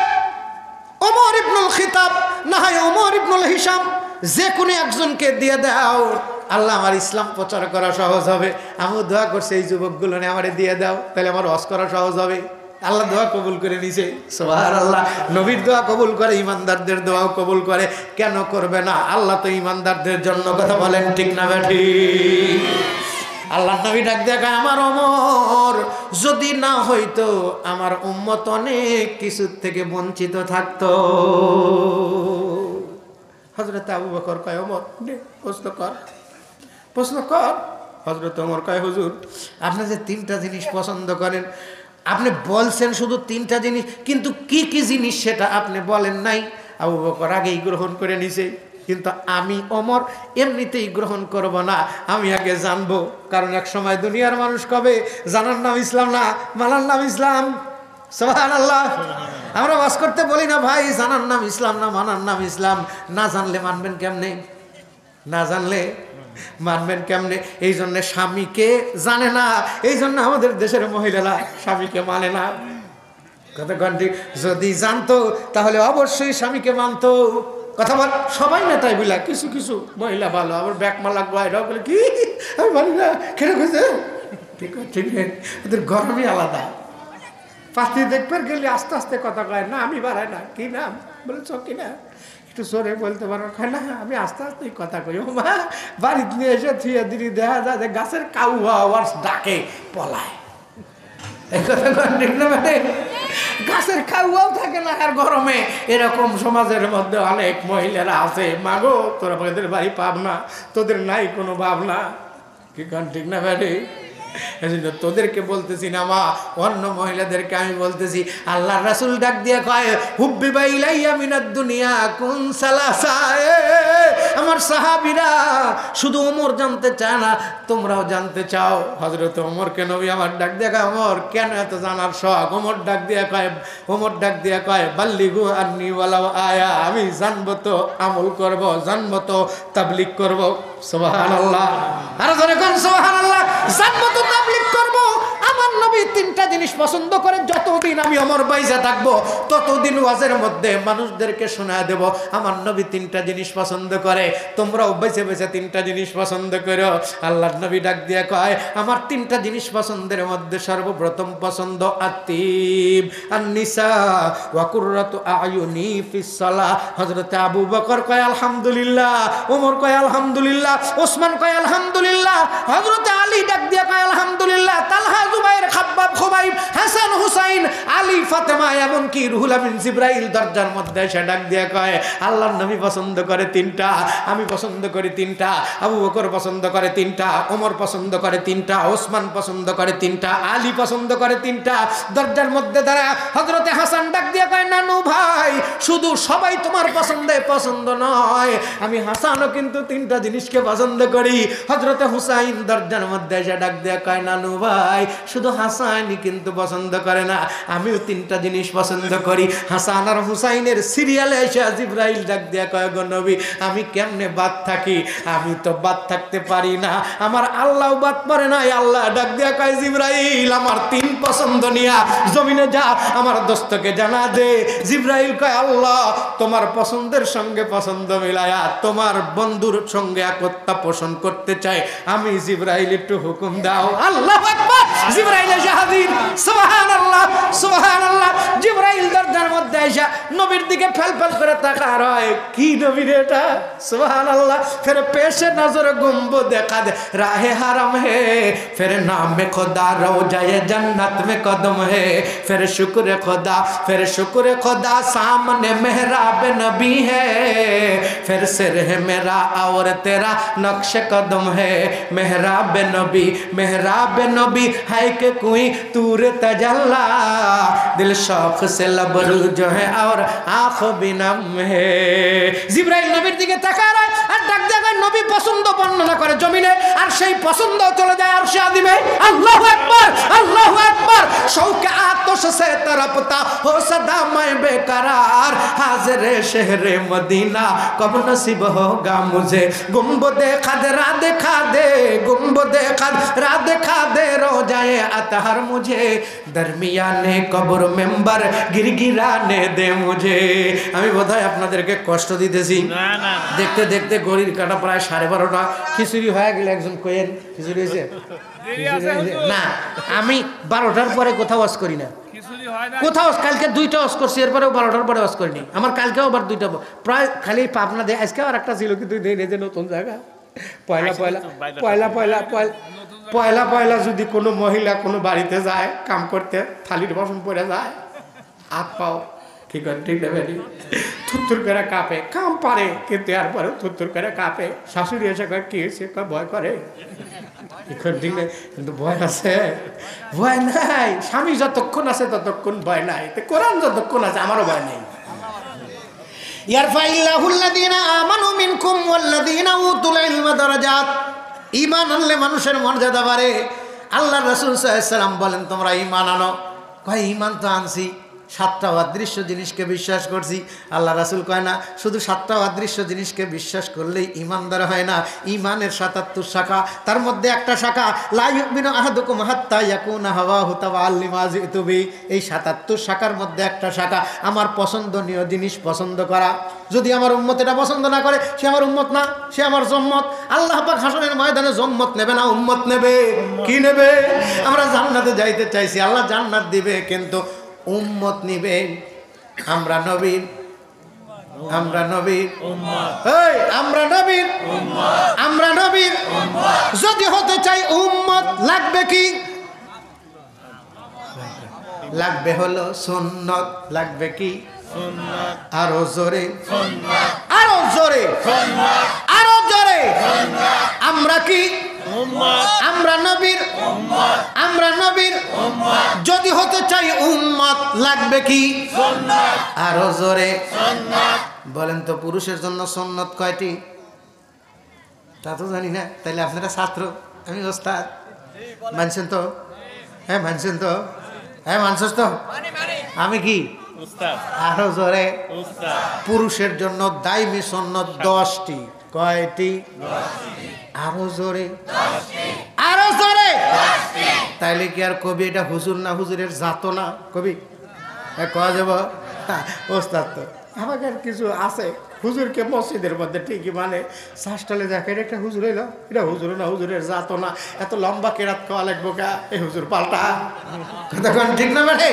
ওমর ইবনুল খিতাব না হয় ওমর ইবনুল হিশাম, যে কোনো একজনকে দিয়ে দাও, আল্লাহ আমার ইসলাম প্রচার করা সহজ হবে। আমিও দোয়া করছি এই যুবকগুলো আমারে দিয়ে দাও, তাহলে আমার হজ করা সহজ হবে। আল্লাহ দোয়া কবুল করে নিছে, সুবহানাল্লাহ। নবীর দোয়া কবুল করে, ইমানদারদের দোয়াও কবুল করে, কেন করবে না? আল্লাহ তো ইমানদারদের জন্য, কথা বলেন ঠিক না ঠিক? আল্লাহ নবী ডাক দেখা, আমার ওমর যদি না হইতো আমার উম্মত অনেক কিছু থেকে বঞ্চিত থাকতো। হযরত আবু বকর কয়, ওমর প্রশ্ন কর, প্রশ্ন কর। হযরত ওমর কয়, হুজুর আপনি যে 3টা জিনিস পছন্দ করেন, আপনি বলছেন শুধু 3টা জিনিস, কিন্তু কি কি জিনিস সেটা আপনি বলেন নাই। আবু বকর আগেই গ্রহণ করে নিছে, কিন্তু আমি ওমর এমনিতেই গ্রহণ করব না, আমি আগে জানবো। কারণ এক সময় দুনিয়ার মানুষ কবে জানার নাম ইসলাম না, মানার নাম ইসলাম। সুবহানাল্লাহ। আমরা ওয়াজ করতে বলি না ভাই জানার নাম ইসলাম না মানার নাম ইসলাম, না জানলে মানবেন কেমনে, না জানলে মানবেন কেমনে? এই জন্য স্বামীকে জানে না, এই জন্য আমাদের দেশের মহিলারা স্বামীকে মানে না। কতক্ষণ ঠিক, যদি জানতো তাহলে অবশ্যই স্বামীকে মানতো। কথা বল, সবাই না তাই বলা, কিছু কিছু মহিলা ভালো, আবার ব্যাক মার লাগবো এটাও বলে কি আমি মানি না, কেন খুঁজে ঠিক ঠিক ওদের গরমই আলাদা। পাতি দেখবার গেলে আস্তে আস্তে কথা কয় না, আমি বাড়াই না, কি নাম বলে চকি না, একটু জোরে বলতে পারো, কয় না আমি আস্তে আস্তে কথা কই। ও মা, বাড়িতে নিয়ে এসে থুয়ে দিদি দেখা যায় যে গাছের কাউ আওয়াজ ডাকে পলায়। এই কথা ঠিক না? মানে গাছের কাউয়াও থাকে না আর গরমে। এরকম সমাজের মধ্যে অনেক মহিলারা আছে, মাগো তোরা তোদের বাড়ি পাবনা, তোদের নাই কোনো ভাবনা, কি কারণ ঠিক না ভাই? তোদেরকে বলতেছি না মা, অন্য মহিলাদেরকে আমি বলতেছি। আল্লাহ রাসূল ডাক দিয়ে কয় হুব্বিবা ইলাইয়া মিনাদ দুনিয়া কুন সালাসা। আমার সাহাবীরা শুধু ওমর জানতে চায় না, তোমরাও জানতে চাও। হযরত ওমরকে নবী আমার ডাক দিয়ে কয় ওমর কেন এত জানার শখ? ওমর ডাক দিয়ে কয় বাল্লিগু আন্নি ওয়ালাউ আয়া। আমি জানবো তো আমল করব, জানবো তো তাবলীগ করব। সুবহানাল্লাহ, আর জোরে কোন সুবহানাল্লাহ। জানবো তো তাবলীগ করব। আমার নবী তিনটা জিনিস পছন্দ করে, যতদিন আমি ওমর বাইজা থাকবো ততদিন ওয়াজের মধ্যে মানুষদেরকে শোনায় দেব আমার নবী তিনটা জিনিস পছন্দ করে। তোমরাও বেছে বেছে তিনটা জিনিস পছন্দ করো। আল্লাহর নবী ডাক দিয়ে কয় আমার তিনটা জিনিস পছন্দের মধ্যে সর্বপ্রথম পছন্দ আতিব আন-নিসা ওয়া কুররাতু আয়ুনি ফিস সালাহ। হযরত আবু বকর কয় আলহামদুলিল্লাহ, ওমর কয় আলহামদুলিল্লাহ, ওসমান কয় আলহামদুলিল্লাহ, হযরত আলী ডাক দিয়ে কয় আলহামদুলিল্লাহ, তালহা জুবাইর খাব্বাব খুবাইব হাসান হুসাইন আলী ফাতেমা এমনকি রুহুল আমিন জিবরাইল দরজার মধ্যে এসে ডাক দিয়ে কয় আল্লাহর নবী পছন্দ করে তিনটা, আমি পছন্দ করি তিনটা, আবু বকর পছন্দ করে তিনটা, ওমর পছন্দ করে তিনটা, ওসমান পছন্দ করে তিনটা, আলী পছন্দ করে তিনটা। দরজার মধ্যে দাঁড়া হযরতে হাসান ডাক দিয়ে কয় নানু ভাই, শুধু সবাই তোমার পছন্দে পছন্দ নয়, আমি হাসানও কিন্তু তিনটা জিনিসকে পছন্দ করি। হযরতে হুসাইন দরজার মধ্যে এসে ডাক দিয়ে কয় নানু ভাই, শুধু হাসানই কিন্তু পছন্দ করে না, আমিও তিনটা জিনিস পছন্দ করি। হাসান আর হুসাইনের সিরিয়ালে এসে জিবরাইল ডাক দিয়া কয় গো নবী, আমি কেমনে বাদ থাকি? আমি তো বাদ থাকতে পারি না, আমার আল্লাহও বাদ পারে না। আল্লাহ ডাক দিয়া কয় জিবরাইল, আমার তিন পছন্দ নিয়া জমিনে যা, আমার দোস্তকে জানা দে। জিবরাইল কয় আল্লাহ তোমার পছন্দের সঙ্গে পছন্দ মিলায়া তোমার বন্ধুর সঙ্গে একতা পোষণ করতে চাই আমি। জিবরাইল একটু হুকুম দাও। আল্লাহু আকবার। জিবরাইল এসে হাজির। সুবহানাল্লাহ, সুবহানাল্লাহ। জিবরাইল দরজার মধ্যে এসে নবীর দিকে ফেলফেল করে তাকায় রয়, কি নবী রে এটা? সুবহানাল্লাহ। ফির পেশে নজর গুম্ব দেখা দে রাহে হারাম হে, ফির নামে খোদা রওজায়ে जन्नत में कदम है, फिर शुक्र खुदा सामने मेहराब नबी है, फिर सिर है मेरा और तेरा नक्श कदम है, मेहराब नबी है कि कोई तूर तजल्ला, दिल शौक से लबरू जो है और आँख बिनम है। जिब्राइल नबीर दिके ताकाয় আর ডাক দেয় নবী পছন্দ বর্ণনা করে জমিনে, আর সেই পছন্দ চলে যায় আরশে আযিমে। আল্লাহু আকবার, আল্লাহু আকবার। শৌকে আতশ সে তরপতা হো সদা मैं बेकरार, हाजिर शहर मदीना कब नसीब होगा मुझे, गुंबदे खदरा दिखा दे, गुंबदे खदरा दिखा दे, रोजाए अतहर मुझे, दरमियाने कब्र मेंबर गिरगिराने दे मुझे। আমি বোধহয় আপনাদেরকে কষ্ট দিতেছি। দেখতে দেখতে ঘড়ির কাঁটা প্রায় 12:30। খিচুড়ি হয়ে গেলে একজন কইেন খিচুড়ি হয়েছে না? আমি 12টার পরে কোথাও ওয়াজ করি না, কোথাও কালকে 2টা ওয়াজ করছি, এরপরেও 12টার পরে ওয়াজ করিনি। আমার কালকেও আবার 2টা, প্রায় খালি পাবনা দেয়। আজকে আর একটা ছিল কিন্তু যে নতুন জায়গা পয়লা যদি কোনো মহিলা কোনো বাড়িতে যায় কাম করতে, থালির বাসন পড়ে যায়, হাত পাও ঠিক নেবেনি, থুত্তুর করে কাঁপে, কাম পারে কিন্তু এরপরে থুত্তুর করে কাঁপে। শাশুড়ি এসে কয় কি সে ভয় করে, কিন্তু ভয় আছে? ভয় নাই। স্বামী যতক্ষণ আছে ততক্ষণ ভয় নাই, কোরআন যতক্ষণ আছে আমারও ভয় নেই। ইয়ারফাইল্লাহুল্লাযীনা আমানু মিনকুম ওয়াল্লাযীনা উতুল ইলমা দারাজাত। ঈমান আনলে মানুষের মর্যাদা বাড়ে। আল্লাহর রাসূল সাল্লাল্লাহু আলাইহি ওয়াসাল্লাম বলেন তোমরা ঈমান আনো, কয় ঈমান তো আনছি, 7টা অদৃশ্য জিনিসকে বিশ্বাস করছি। আল্লাহ রাসূল কয় না শুধু 7টা অদৃশ্য জিনিসকে বিশ্বাস করলেই ঈমানদার হয় না, ঈমানের 77 শাখা, তার মধ্যে একটা শাখা লা ইউমিনু আহাদুকুম হাত্তা ইয়াকুনা হাওয়াহু তাবাআল লিমা জিতু বি। এই 77 শাখার মধ্যে একটা শাখা আমার পছন্দনীয় জিনিস পছন্দ করা। যদি আমার উম্মত এটা পছন্দ না করে সে আমার উম্মত না, সে আমার জম্মত। আল্লাহ পাক হাসরের ময়দানে জম্মত নেবে না উম্মত নেবে? কি নেবে? আমরা জান্নাতে যাইতে চাইছি, আল্লাহ জান্নাত দিবে, কিন্তু উম্মত নিবে। আমরা নবীর আমরা নবীর এই আমরা নবীর আমরা নবীর যদি হতে চাই উম্মত লাগবে কি? লাগবে হলো সুন্নত। লাগবে কি? আরো জোরে, আরো জোরে, আরো জোরে। আমরা কি? আমরা নবীর আমরা নবীর যদি হতে চাই উম্মত লাগবে কি? আরো জোরে বলেন তো। পুরুষের জন্য সুন্নত কয়টি? তা তো জানি না। তাইলে আপনারা ছাত্র, আমি ওস্তাদ। মানছেন তো? হ্যাঁ মানছেন তো? হ্যাঁ মানছস তো? আমি কি? আরো জোরে। পুরুষের জন্য দাইমি সুন্নত 10টি। কয়টি? আরো জোরে, আরো জোরে। তাইলে কি আর কবি এটা হুজুর না হুজুরের জাতো না? কবি কয়া যাব ওস্তাদ তো আমাকে আর কিছু আছে। হুজুরকে মসজিদের মধ্যে ঠিকই মানে শ্বাসটালে দেখে একটা হুজুর এলো, এটা হুজুর না হুজুরের জাতো না, এত লম্বা কেরাত খাওয়া লাগবো কা? এই হুজুর পাল্টা তখন ঠিক না মানে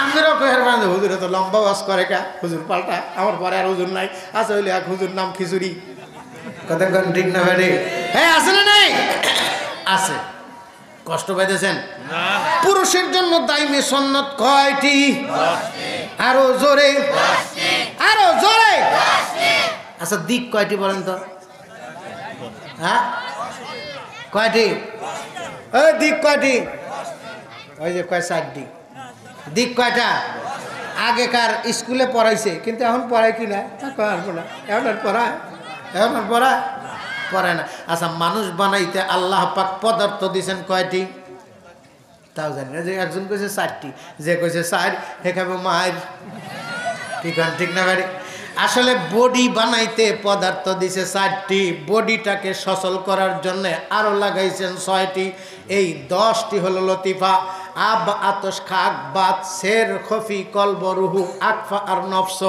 আমাদেরও কয়ের মানে হুজুর এত লম্বা ওয়াজ করে কা? হুজুর পাল্টা। আমার পরে আর হুজুর নাই, আছে হইলে এক হুজুর নাম খিচুড়ি। কতক্ষণ ঠিক না ভাই? হ্যাঁ আছে না নাই? আছে। কষ্ট পাইতেছেন? পুরুষের জন্য দাইমি সুন্নত কয়টি? আরো জোরে, আরো জোরে। আচ্ছা দিক কয়টি বলেন তো? হ্যাঁ কয়টি? ওই দিক কয়টি? ওই যে কয় 4 দিক। দিক কয়টা? আগেকার স্কুলে পড়াইছে, কিন্তু এখন পড়ায় কি না না, এখন আর পড়ায়, এখন আর পড়ায় পড়ায় না। আচ্ছা মানুষ বানাইতে আল্লাহ পাক পদার্থ দিয়েছেন কয়টি? তাও জানি না। যে একজন কইছে 4টি, যে কইছে 4 হে খাবে মায়ের। ঠিক না ভাই? আসলে বডি বানাইতে পদার্থ দিছে 4টি, বডিটাকে সচল করার জন্য আরো লাগাইছেন 6টি। এই 10টি হলো লতিফা। আব আতস খাক বাত শের খফি কলব রুহু আকফা আর নফস।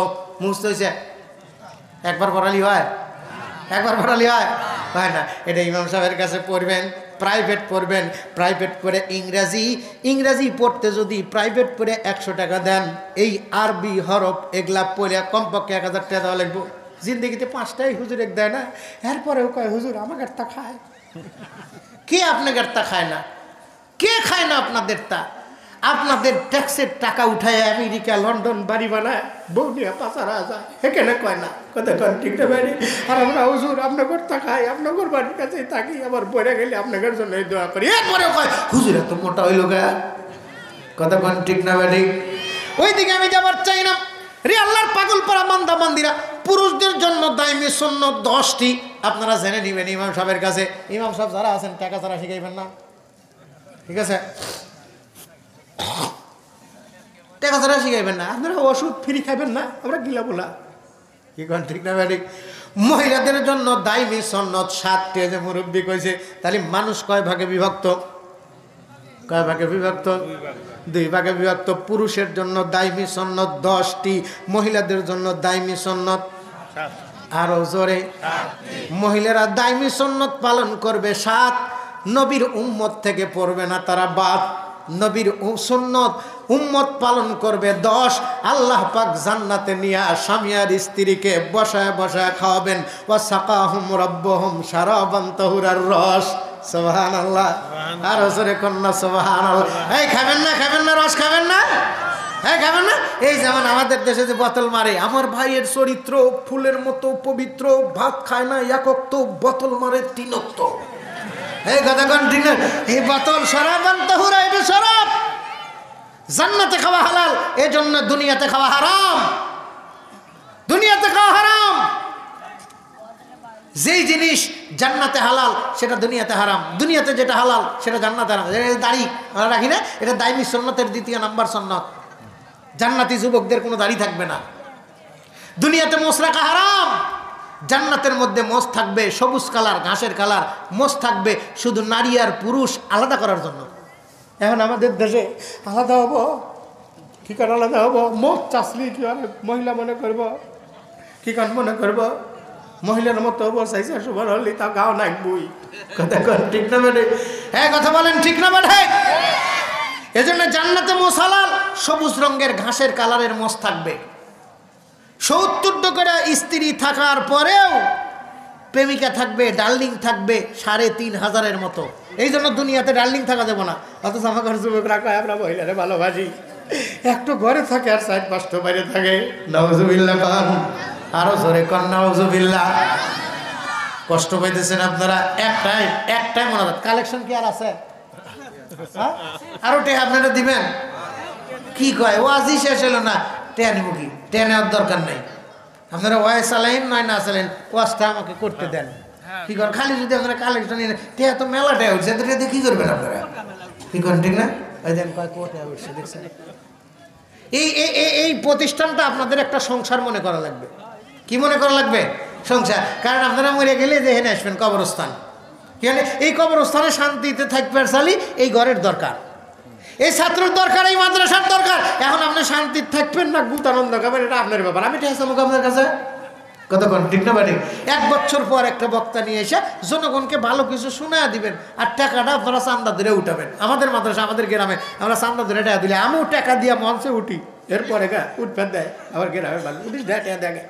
মুস্ত হইছে? একবার পড়ালি হয়? একবার পড়ালি হয়? হয় না। এটা ইমাম সাহেবের কাছে পড়বেন, প্রাইভেট পড়বেন। প্রাইভেট করে ইংরাজি পড়তে যদি প্রাইভেট পড়ে 100 টাকা দেন, এই আরবি হরফ এগুলা পড়ে কমপক্ষে 1000 টাকা দেওয়া লাগবে। জিন্দগিতে 5টাই হুজুর এক দেয় না, এরপরেও কয় হুজুর আমাকে তা খায়। কে আপনাদের তা খায় না? কে খায় না আপনাদের তা? আপনাদের ট্যাক্সের টাকা উঠায় আমেরিকা লন্ডন বাড়ি বানায় বউ নিয়ে পাচারা যায়, এখানে কয় না। কথা কন ঠিক না বাইরে? আর আমরা হুজুর আপনাদের তা খাই, আপনাদের বাড়ির কাছে থাকি, আবার বইরে গেলে আপনাদের জন্য দোয়া করি, এরপরে কয় হুজুর এত মোটা হইল গা। কথা কন ঠিক না বাইরে? ওইদিকে আমি যাবার চাই না রে। আল্লাহর পাগল পাড়া বান্দা বান্দিরা, পুরুষদের জন্য দাইমি সুন্নত 10টি। আপনারা জেনে নিবেন ইমাম সাহেবের কাছে। ইমাম সাহেব যারা আছেন টাকা ছাড়া শিখাইবেন না, ঠিক আছে? টাকা ছাড়া শিখাইবেন না। আপনারা ওষুধ ফ্রি খাইবেন না, আমরা গিলা বলা। কি কন ঠিক না ভাই? মহিলাদের জন্য দাইমি সুন্নত 7টি। যে মুরব্বী কইছে, তাহলে মানুষ কয় ভাগে বিভক্ত? কয় ভাগে বিভক্ত? 2 ভাগে বিভক্ত। পুরুষের জন্য দাইমি সুন্নত 10টি, মহিলাদের জন্য দাইমি সুন্নত আরো জোরে। মহিলারা দাইমি সুন্নত পালন করবে 7। নবীর উম্মত থেকে পড়বে না তারা বাদ। নবীর সুন্নত উম্মত পালন করবে 10। আল্লাহ পাক জান্নাতে নিয়ে স্বামী আর স্ত্রীকে বসায় বসায় খাওয়াবেন। ওয়া সাকাহুম রাব্বুহুম শারাবান তাহুরার রস। সুবহানাল্লাহ। আর জোরে কন্না সুবহানাল্লাহ। এই খাবেন না, খাবেন না, রস খাবেন না, হ্যাঁ খাবেন না। এই যেমন আমাদের দেশে যে বোতল মারে, আমার ভাইয়ের চরিত্র ফুলের মতো পবিত্র, ভাত খায় না একক তো, বোতল মারে 3 তো। এই কথা কোন ঠিক না? এই বোতল শরাবান তাহুরা, এটা শরাব। জান্নাতে খাওয়া হালাল, এজন্য দুনিয়াতে খাওয়া হারাম। দুনিয়াতে খাওয়া হারাম। যেই জিনিস জান্নাতে হালাল সেটা দুনিয়াতে হারাম, দুনিয়াতে যেটা হালাল সেটা জান্নাতে হারাম। দাড়ি আমরা রাখি না, এটা দাইমি সুন্নতের দ্বিতীয় নাম্বার সুন্নত। জান্নাতি যুবকদের কোনো দাড়ি থাকবে না। দুনিয়াতে মোষ রাখা হারাম, জান্নাতের মধ্যে মোষ থাকবে সবুজ কালার, ঘাসের কালার মোষ থাকবে, শুধু নারী আর পুরুষ আলাদা করার জন্য। এখন আমাদের দেশে আলাদা হবো, কি করে আলাদা হবো? মোষ চাষলি কি আর মহিলা মনে করব, কি কান মনে করব? মহিলার মতো হবো, চাইছে সবার হলি তা গাও নাই বই। কথা ঠিক না বেঠে? হ্যাঁ কথা বলেন, ঠিক না বেঠে? এজন্য জান্নাতে মোষ হালাল, সবুজ রঙের ঘাসের কালারের মোষ থাকবে। 70 করে স্ত্রী থাকার পরেও প্রেমিকা থাকবে, ডার্লিং থাকবে 3500-এর মতো। এই জন্য দুনিয়াতে ডার্লিং থাকা যাবে না। অথচ আমার ঘর যুবকরা কয় আমরা মহিলারে ভালোবাসি, একটু ঘরে থাকে আর 4-5টা বাইরে থাকে। নাউজুবিল্লাহ কন, আরো জোরে কন নাউজুবিল্লাহ। কষ্ট পাইতেছেন আপনারা? একটাই মনে রাখ, কালেকশন কি আর আছে? আরো টেহা আপনারা দিবেন? কি কয় ওয়াজই শেষ হলো না, টেহা নিব কি? টেহা নেওয়ার দরকার নেই। আপনারা ওয়াজ চালাইন নয় না চালাইন, ওয়াজটা আমাকে করতে দেন। কি করেন? খালি যদি আপনারা কালেকশন নিয়ে টেহা তো মেলা টেহা উঠছে, তো কি করবেন আপনারা? কি করেন ঠিক না? ওই দেন কয় টেহা উঠছে দেখছেন? এই প্রতিষ্ঠানটা আপনাদের একটা সংসার মনে করা লাগবে। কি মনে করা লাগবে? সংসার। কারণ আপনারা মরে গেলে যে হেনে আসবেন কবরস্থান, এই কবরস্থানে শান্তিতে থাকবে চালি, এই ঘরের দরকার, এই ছাত্রের দরকার, এই মাদ্রাসার দরকার। এখন আপনি শান্তি থাকবেন না গুতানন্দ খাবেন, এটা আপনার ব্যাপার। আমি ঠেসামুখ আপনার কাছে কতক্ষণ ঠিক না বাড়ি? 1 বছর পর একটা বক্তা নিয়ে এসে জনগণকে ভালো কিছু শোনা দিবেন, আর টাকাটা আপনারা চান্দা ধরে উঠাবেন। আমাদের মাদ্রাসা, আমাদের গ্রামে আমরা চান্দা ধরে টাকা দিলে আমিও টাকা দিয়ে মঞ্চে উঠি, এরপরে উঠবেন দেয় আবার গ্রামে ভালো উঠিস দেখে।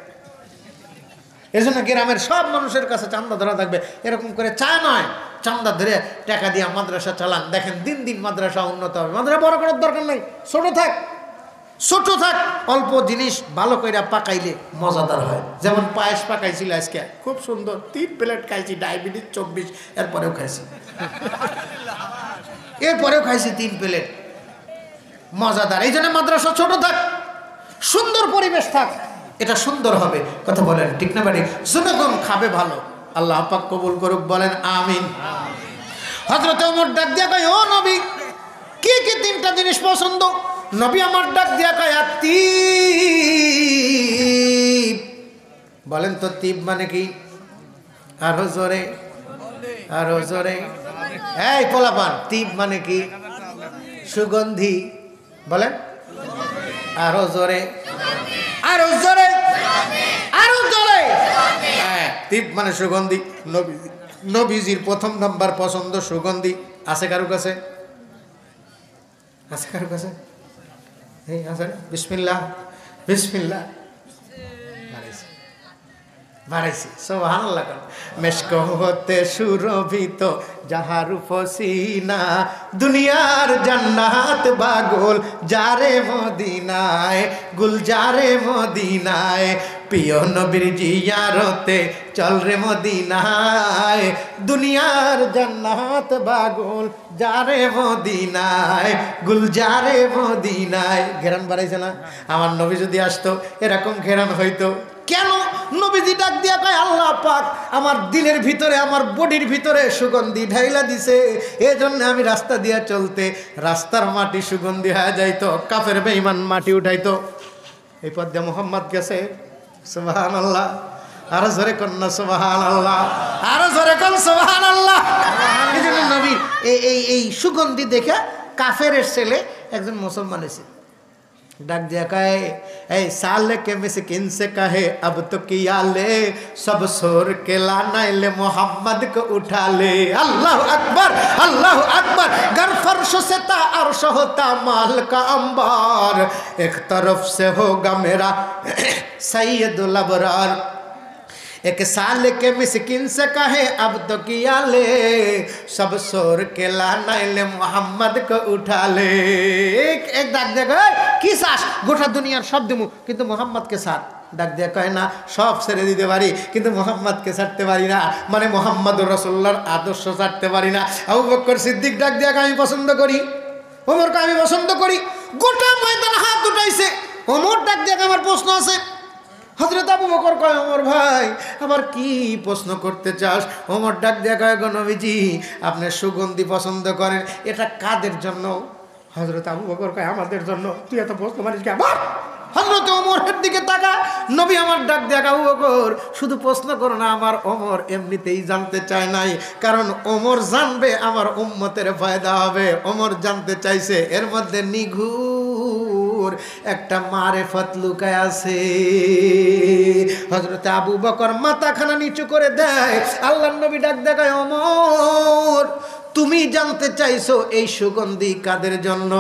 এই জন্য গ্রামের সব মানুষের কাছে চান্দা ধরা থাকবে। এরকম করে চা নয়, চান্দা ধরে টাকা দিয়ে মাদ্রাসা চালান। দেখেন দিন দিন মাদ্রাসা উন্নত হবে। মাদ্রাসা বড় করার দরকার নেই, ছোট থাক, অল্প জিনিস ভালো করে পাকাইলে মজাদার হয়। যেমন পায়েস পাকাইছিল আজকে, খুব সুন্দর, 3 প্লেট খাইছি, ডায়াবেটিস 24, এরপরেও খাইছি 3 প্লেট, মজাদার। এই জন্য মাদ্রাসা ছোট থাক, সুন্দর পরিবেশ থাক, এটা সুন্দর হবে। কথা বলেন ঠিক না বাড়ি? জনগণ খাবে ভালো, আল্লাহ পাক কবুল করুক, বলেন আমিন। হযরত ওমর ডাক দিয়া কয়, ও নবী, কি 3টা জিনিস পছন্দ? নবী আমার ডাক দিয়া কয়, আতিব। বলেন তো তিব মানে কি? আরো জোরে, আরো জোরে। এই পোলাপান, তিব মানে কি? সুগন্ধি। বলেন আরো জোরে, আরো জোরে, আরো জোরে। হ্যাঁ, তিব মানে সুগন্ধি। নবীজির 1 নম্বর পছন্দ সুগন্ধি। আছে কারো কাছে? আছে কারো কাছে? এই আছে না? বিসমিল্লাহ, বিসমিল্লাহ। বাড়াইছি সুবহানাল্লাহ। মেশক হতে সুরভিত যাহার পসিনা, দুনিয়ার জান্নাত বাগল যারে মদিনায়, গুলজারে মদিনায়, প্রিয় নবীর জিয়ারতে চল রে মদিনায়, দুনিয়ার জান্নাত বাগল যারে মদিনায়, গুলজারে মদিনায়। ঘেরান বাড়াইছে না? আমার নবী যদি আসতো এরকম ঘেরান হইতো। কেন? নবীজি ডাক দিয়া কয়, আল্লাহ পাক আমার দিলের ভিতরে, আমার বডির ভিতরে সুগন্ধি ঢাইলা দিছে, এজন্য আমি রাস্তা দিয়া চলতে রাস্তার মাটি সুগন্ধি হয়ে যাইতো, কাফের বেঈমান মাটি উঠাইতো। এই পথ দিয়ে মুহাম্মদ গেছে। সুবহানাল্লাহ। আরো জোরে কোন না সুবহানাল্লাহ, আরো জোরে কোন সুবহানাল্লাহ। এজন্য নবী এই সুগন্ধি দেখে কাফের ছেলে একজন মুসলমান হয়েছে। ডাক दिया कहे ऐ साल के मिस्किन से कहे अब तो किया ले सब सोर के लाना ले मोहम्मद को उठा ले। अल्लाह अकबर, अल्लाह अकबर। गर फर्श से ता अर्श होता माल का अंबार, एक तरफ से होगा मेरा सैयदुल अबरार, एक साल के मिस्किन से कहे अब तो किया ले सब सोर के लाना ले मोहम्मद को उठा ले। एक डाक देखो কি চাস? গোটা দুনিয়ার সব দিমু কিন্তু মোহাম্মদকে ছাড়। ডাক দিয়ে কয় না, সব ছেড়ে দিতে পারি কিন্তু মোহাম্মদকে ছাড়তে পারি না, মানে মোহাম্মদুর রাসূলুল্লাহর আদর্শ ছাড়তে পারি না। আবু বকর সিদ্দিক ডাক দিয়ে আমি পছন্দ করি, ওমরকে আমি পছন্দ করি। গোটা ময়দান হাত উঠাইছে। ওমর ডাক দিয়ে আমার প্রশ্ন আছে, হযরত আবু বকর কয় ওমর ভাই আবার কি প্রশ্ন করতে চাস? ওমর ডাক দিয়া কয় গো নবীজি আপনি সুগন্ধি পছন্দ করেন, এটা কাদের জন্য? হযরত আবু বকর কয় আমাদের জন্য। তুই এত প্রশ্ন মানিস কেন? হযরত ওমরের দিকে তাকা, নবী আমার ডাক দিয়া কয় আবু বকর শুধু প্রশ্ন করো না, আমার ওমর এমনিতেই জানতে চায় নাই, কারণ ওমর জানবে আমার উম্মতের ফায়দা হবে। ওমর জানতে চাইছে এর মধ্যে নিঘুর একটা মারেফত লুকায় আছে। হযরত আবু বকর মাথাখানা নিচু করে দেয়। আল্লাহর নবী ডাক দেখায় ওমর তুমি জানতে চাইছো এই সুগন্ধি কাদের জন্য?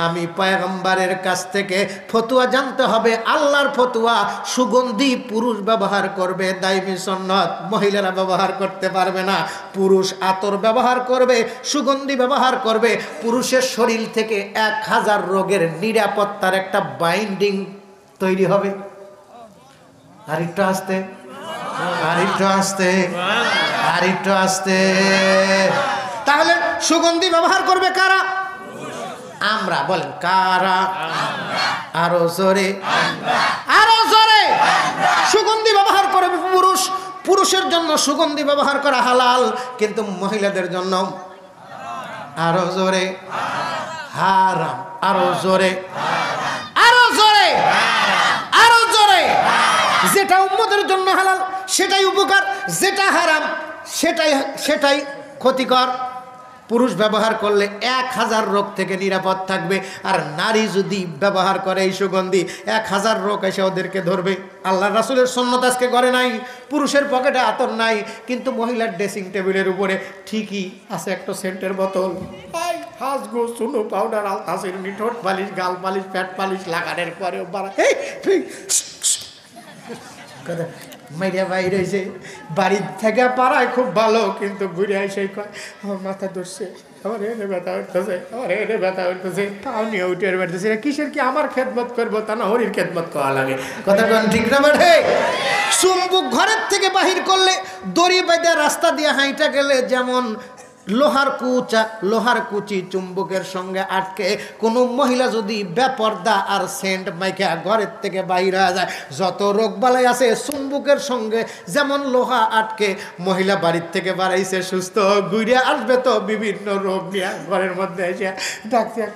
আমি পয়গম্বরের কাছ থেকে ফতোয়া জানতে হবে, আল্লাহর ফতোয়া, সুগন্ধি পুরুষ ব্যবহার করবে, দাইমি সুন্নাত মহিলারা ব্যবহার করতে পারবে না। পুরুষ আতর ব্যবহার করবে, সুগন্ধি ব্যবহার করবে, পুরুষের শরীর থেকে 1000 রোগের নিরাপত্তার একটা বাইন্ডিং তৈরি হবে। আরেকটু আসতে, আরেকটু আসতে, আরেকটু আসতে। তাহলে সুগন্ধি ব্যবহার করবে কারা? আমরা। বলেন কারা? আরো জোরে, আরো জোরে। সুগন্ধি ব্যবহার করবে পুরুষ। পুরুষের জন্য সুগন্ধি ব্যবহার করা হালাল, কিন্তু মহিলাদের জন্য আরো জোরে হারাম। আরো জোরে, আরো জোরে, আরো জোরে। যেটা উম্মতের জন্য হালাল সেটাই উপকার, যেটা হারাম সেটাই ক্ষতিকর। পুরুষ ব্যবহার করলে 1000 রোগ থেকে নিরাপদ থাকবে, আর নারী যদি ব্যবহার করে এই সুগন্ধি 1000 রোগ এসে ওদেরকে ধরবে। আল্লাহ রাসূলের সুন্নাত আজকে করে নাই। পুরুষের পকেটে আতর নাই, কিন্তু মহিলার ড্রেসিং টেবিলের উপরে ঠিকই আছে একটা সেন্টের বোতল। হাসগো চুনো পাউডার, আলতাসির, ঠোঁট পালিশ, গাল পালিশ, পেট পালিশ লাগানোর পরেও মাইরিয়া বাইরে হয়েছে বাড়ির থেকে পাড়ায় খুব ভালো, কিন্তু ঘুরে এসে কয় আমার মাথা ধরছে, আমার এনে ব্যথা উঠতেছে, আমার এনে ব্যথা উঠতেছে, তাও নিয়ে উঠে বেড়তেছে। কিসের কি আমার খেদমত করবো, তা না হরির খেদমত করা লাগে। কথা বলেন ঠিক না বেঠে? চুম্বুক ঘরের থেকে বাহির করলে, দড়ি বেঁধে রাস্তা দিয়ে হাঁটা গেলে যেমন লোহার কুচি চুম্বকের সঙ্গে আটকে কোনো মহিলা যদি বেপর্দা আর সেন্ট মাইকা ঘরের থেকে বাইরে যায়, যত রোগ বালাই আছে চুম্বকের সঙ্গে যেমন লোহা আটকে, মহিলা বাড়ির থেকে বাড়াইছে সুস্থ, ঘুরে আসবে তো বিভিন্ন রোগ নিয়ে ঘরের মধ্যে এসে ডাক্তার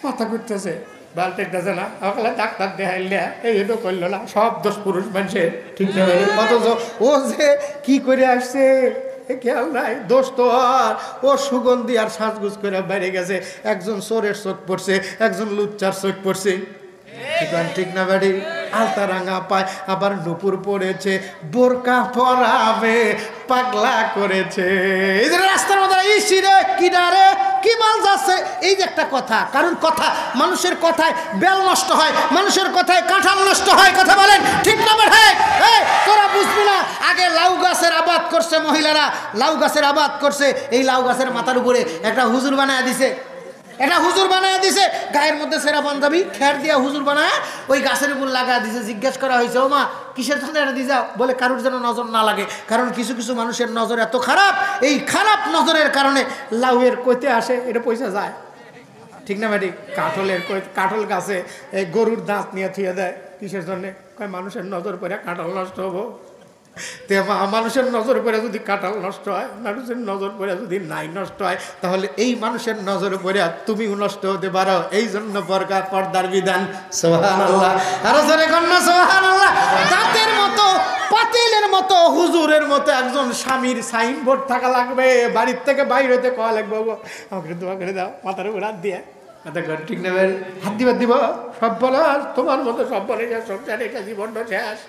মাথা ঘুরতেছে, বালটেকতেছে না, ওখানে ডাক্তার দেখাইলে এইটা করলো না, সব দোষ পুরুষ মানুষের। ঠিক না? অথচ ও যে কি করে আসছে খেয়াল নাই, দোষ তো আর ও সুগন্ধি আর সাজগুজ করে বাইরে গেছে। একজন চোরের চোখ পড়ছে, একজন লুচ্চার চোখ পড়ছে। ঠিক না বাড়ি? আলতা রাঙা পায়, আবার নুপুর পড়েছে, বোরকা পরাবে পাগলা করেছে। এই যে রাস্তার মধ্যে ইসিরে কিনারে কি মাল যাচ্ছে, এই যে একটা কথা। কারণ কথা, মানুষের কথায় বেল নষ্ট হয়, মানুষের কথায় কাঁঠাল নষ্ট হয়। কথা বলেন ঠিক না বেঠে? তোরা বুঝবি না। আগে লাউ গাছের আবাদ করছে মহিলারা, লাউ গাছের আবাদ করছে, এই লাউ গাছের মাথার উপরে একটা হুজুর বানায় দিছে, এটা হুজুর বানায় দিছে, গায়ের মধ্যে সেরা পাঞ্জাবি খের দিয়া হুজুর বানায় ওই গাছের উপর লাগা দিছে। জিজ্ঞেস করা হয়েছে ও মা কিসের জন্য এটা দিয়ে যাও? বলে কারোর যেন নজর না লাগে, কারণ কিছু কিছু মানুষের নজর এত খারাপ, এই খারাপ নজরের কারণে লাউয়ের কইতে আসে, এটা পয়সা যায়। ঠিক না ম্যাডি? কাঁঠাল গাছে এই গরুর দাঁত নিয়ে থুয়ে দেয়, কিসের জন্যে? কয় মানুষের নজর পড়ে কাঁঠাল নষ্ট হবো। মানুষের নজর পড়ে যদি কাঁঠাল নষ্ট হয়, মানুষের নজর পড়ে যদি নাই নষ্ট হয়, তাহলে এই মানুষের নজর পড়ে তুমিও নষ্ট হতে পারো। এই জন্য পর্দার বিধান। সুবহানাল্লাহ, আরো জোরে কন্যা সুবহানাল্লাহ। দাঁতের মতো, পাতিলের মতো, হুজুরের মতো একজন স্বামীর সাইনবোর্ড থাকা লাগবে। বাড়ির থেকে বাইরে হতে কয়া লাগবে, আমাকে দোয়া করে দাও, মাথার উপর হাত দিয়ে। ঠিক না? হাত দিবার দিব, সব বলো আর তোমার মতো সব বলে সব জানে, জীবন শেষ।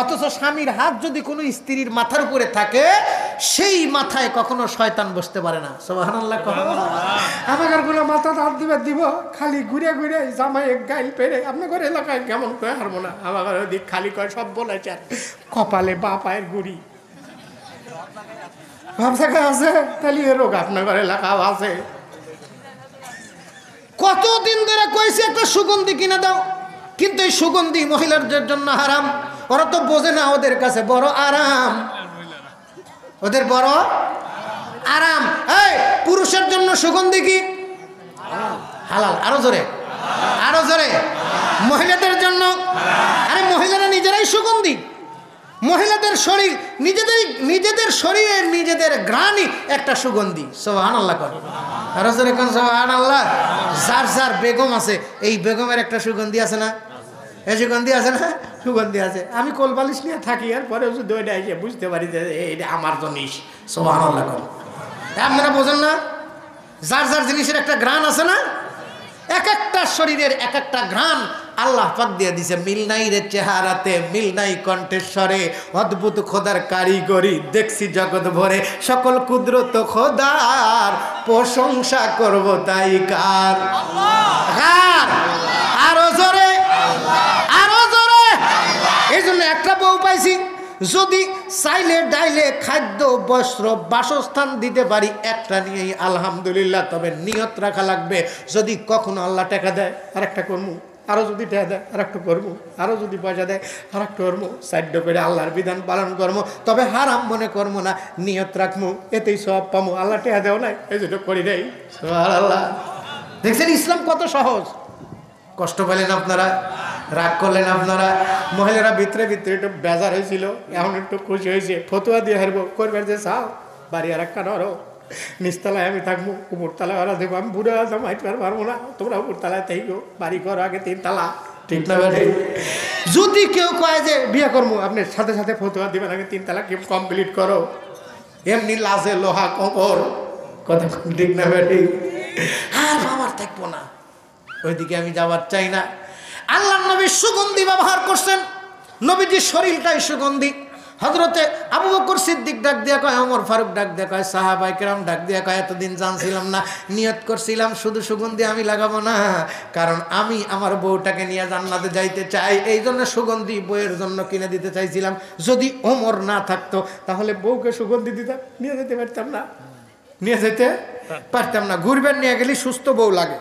অথচ স্বামীর হাত যদি কোনো স্ত্রীর মাথার উপরে থাকে, সেই মাথায় কখনো শয়তান বসতে পারে না। সুবহানাল্লাহ। আমাকে কোনো মাথা হাত দিবার দিব, খালি ঘুরে ঘুরে জামাই এক গাইল পেরে আপনার ঘরে এলাকায় কেমন কয়ে হারবো না। আমার ওদিক খালি কয় সব বলেছে, কপালে বা পায়ের গুড়ি ভাবসাকা আছে, তাহলে এ রোগ আপনার ঘরে এলাকাও আছে। কতদিন ধরে কইছে একটা সুগন্ধি কিনে দাও, কিন্তু এই সুগন্ধি মহিলাদের জন্য হারাম। ওরা তো বোঝে না, ওদের কাছে বড় আরাম, ওদের বড় আরাম। এই পুরুষের জন্য সুগন্ধি কি হালাল? আরো জোরে, আরো জোরে। মহিলাদের জন্য। আরে মহিলারা নিজেরাই সুগন্ধি, মহিলাদের শরীর নিজেদের শরীরের নিজেদের ঘ্রাণই একটা সুগন্ধি। সুবহানাল্লাহ কর, আর যেরকম সুবহানাল্লাহ। যার যার বেগম আছে, এই বেগমের একটা সুগন্ধি আছে না? এই সুগন্ধি আছে না? সুগন্ধি আছে। আমি কোলবালিশ নিয়ে থাকি, আর পরে যদি ওইটা এসে বুঝতে পারি যে এইটা আমার জিনিস। সুবহানাল্লাহ কর। আপনারা বোঝেন না? যার যার জিনিসের একটা ঘ্রাণ আছে না? এক একটা শরীরের এক একটা ঘ্রাণ আল্লাহ পাক দিয়ে দিছে। মিল নাই রে চেহারাতে, মিল নাই কণ্ঠেশ্বরে, অদ্ভুত খোদার কারিগরি দেখছি জগৎ ভরে, সকল কুদরত খোদার প্রশংসা করব তাই কার? কার? আরো জোরে, আরো জোরে। এই জন্য একটা বউ পাইছি, যদি চাইলে ডাইলে খাদ্য বস্ত্র বাসস্থান দিতে পারি একটা নিয়েই আলহামদুলিল্লাহ। তবে নিয়ত রাখা লাগবে, যদি কখনো আল্লাহ টাকা দেয় আর একটা করবো, আরও যদি টাকা দেয় আর একটা করবো, আরও যদি পয়সা দেয় আর একটা করবো, সাইড করে আল্লাহর বিধান পালন করবো। তবে হারাম মনে করবো না, নিয়ত রাখবো, এতেই সব পাবো। আল্লাহ টাকা দেও নাই, এই যেটা করি নাই। আল্লাহ দেখছেন ইসলাম কত সহজ। কষ্ট পেলেন আপনারা, রাগ করলেন আপনারা। মহিলারা ভিতরে ভিতরে একটু বেজার হয়েছিল, এখন একটু খুশি হয়েছে। ফতুয়া দিয়ে হারবো, করবার যে চাও বাড়ি আর একটা নরো, নিচতলায় আমি থাকবো, উপরতলায় ওরা দেখবো। আমি বুড়ো আসলাম, হাইটবার পারবো না, তোমরা উপরতলায় থাকবো, বাড়ি করো আগে 3 তালা। ঠিক না বেটে? যদি কেউ কয় যে বিয়ে করবো, আপনি সাথে সাথে ফতুয়া দিবেন আগে 3 তালা কমপ্লিট করো। এমনি লাজে লোহা কবর, কথা ঠিক না বেটে? আর আমার থাকবো না, ওইদিকে আমি যাওয়ার চাই না। আল্লাহ নবী সুগন্ধি ব্যবহার করছেন, নবীজির শরীরটাই সুগন্ধি। হযরতে আবু বকর সিদ্দিক ডাক দিয়া কয়, ওমর ফারুক ডাক দিয়া কয়, সাহাবায়ে কেরাম ডাক দিয়া কয়, এতদিন জানছিলাম না, নিয়ত করছিলাম শুধু সুগন্ধি আমি লাগাবো না, কারণ আমি আমার বউটাকে নিয়ে জান্নাতে যাইতে চাই, এই জন্য সুগন্ধি বউয়ের জন্য কিনে দিতে চাইছিলাম। যদি ওমর না থাকতো তাহলে বউকে সুগন্ধি দিতাম, নিয়ে যেতে পারতাম না, নিয়ে যেতে পারতাম না। ঘুরবেন নিয়ে গেলে সুস্থ বউ লাগে,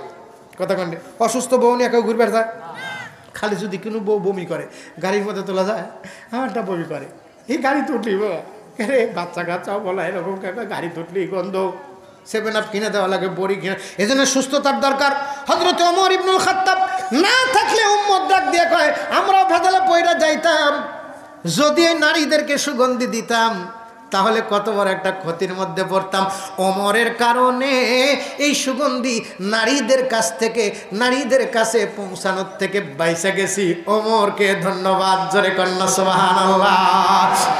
কথা কন। অসুস্থ বউ নিয়ে কেউ ঘুরবে যায়? খালি যদি কোনো বউ বমি করে, গাড়ির মধ্যে তোলা যায়, আমারটা বমি করে, এই গাড়ি তুটলি রে, বাচ্চা কাচ্চাও বলা এরকম গাড়ি তুটলি গন্ধ, 7 আপ কিনে দেওয়া লাগে, বড়ি কিনে। এই জন্য সুস্থতার দরকার। হযরত ওমর ইবনুল খাত্তাব না থাকলে উম্মত ডাক দিয়ে কয়, আমরাও ভেজালে পয়রা যাইতাম, যদি এই নারীদেরকে সুগন্ধি দিতাম তাহলে কত বড় একটা ক্ষতির মধ্যে পড়তাম। ওমরের কারণে এই সুগন্ধি নারীদের কাছ থেকে, নারীদের কাছে পৌঁছানোর থেকে বাইসা গেছি। ওমরকে ধন্যবাদ, জোরে কন্যা সুবহানাল্লাহ।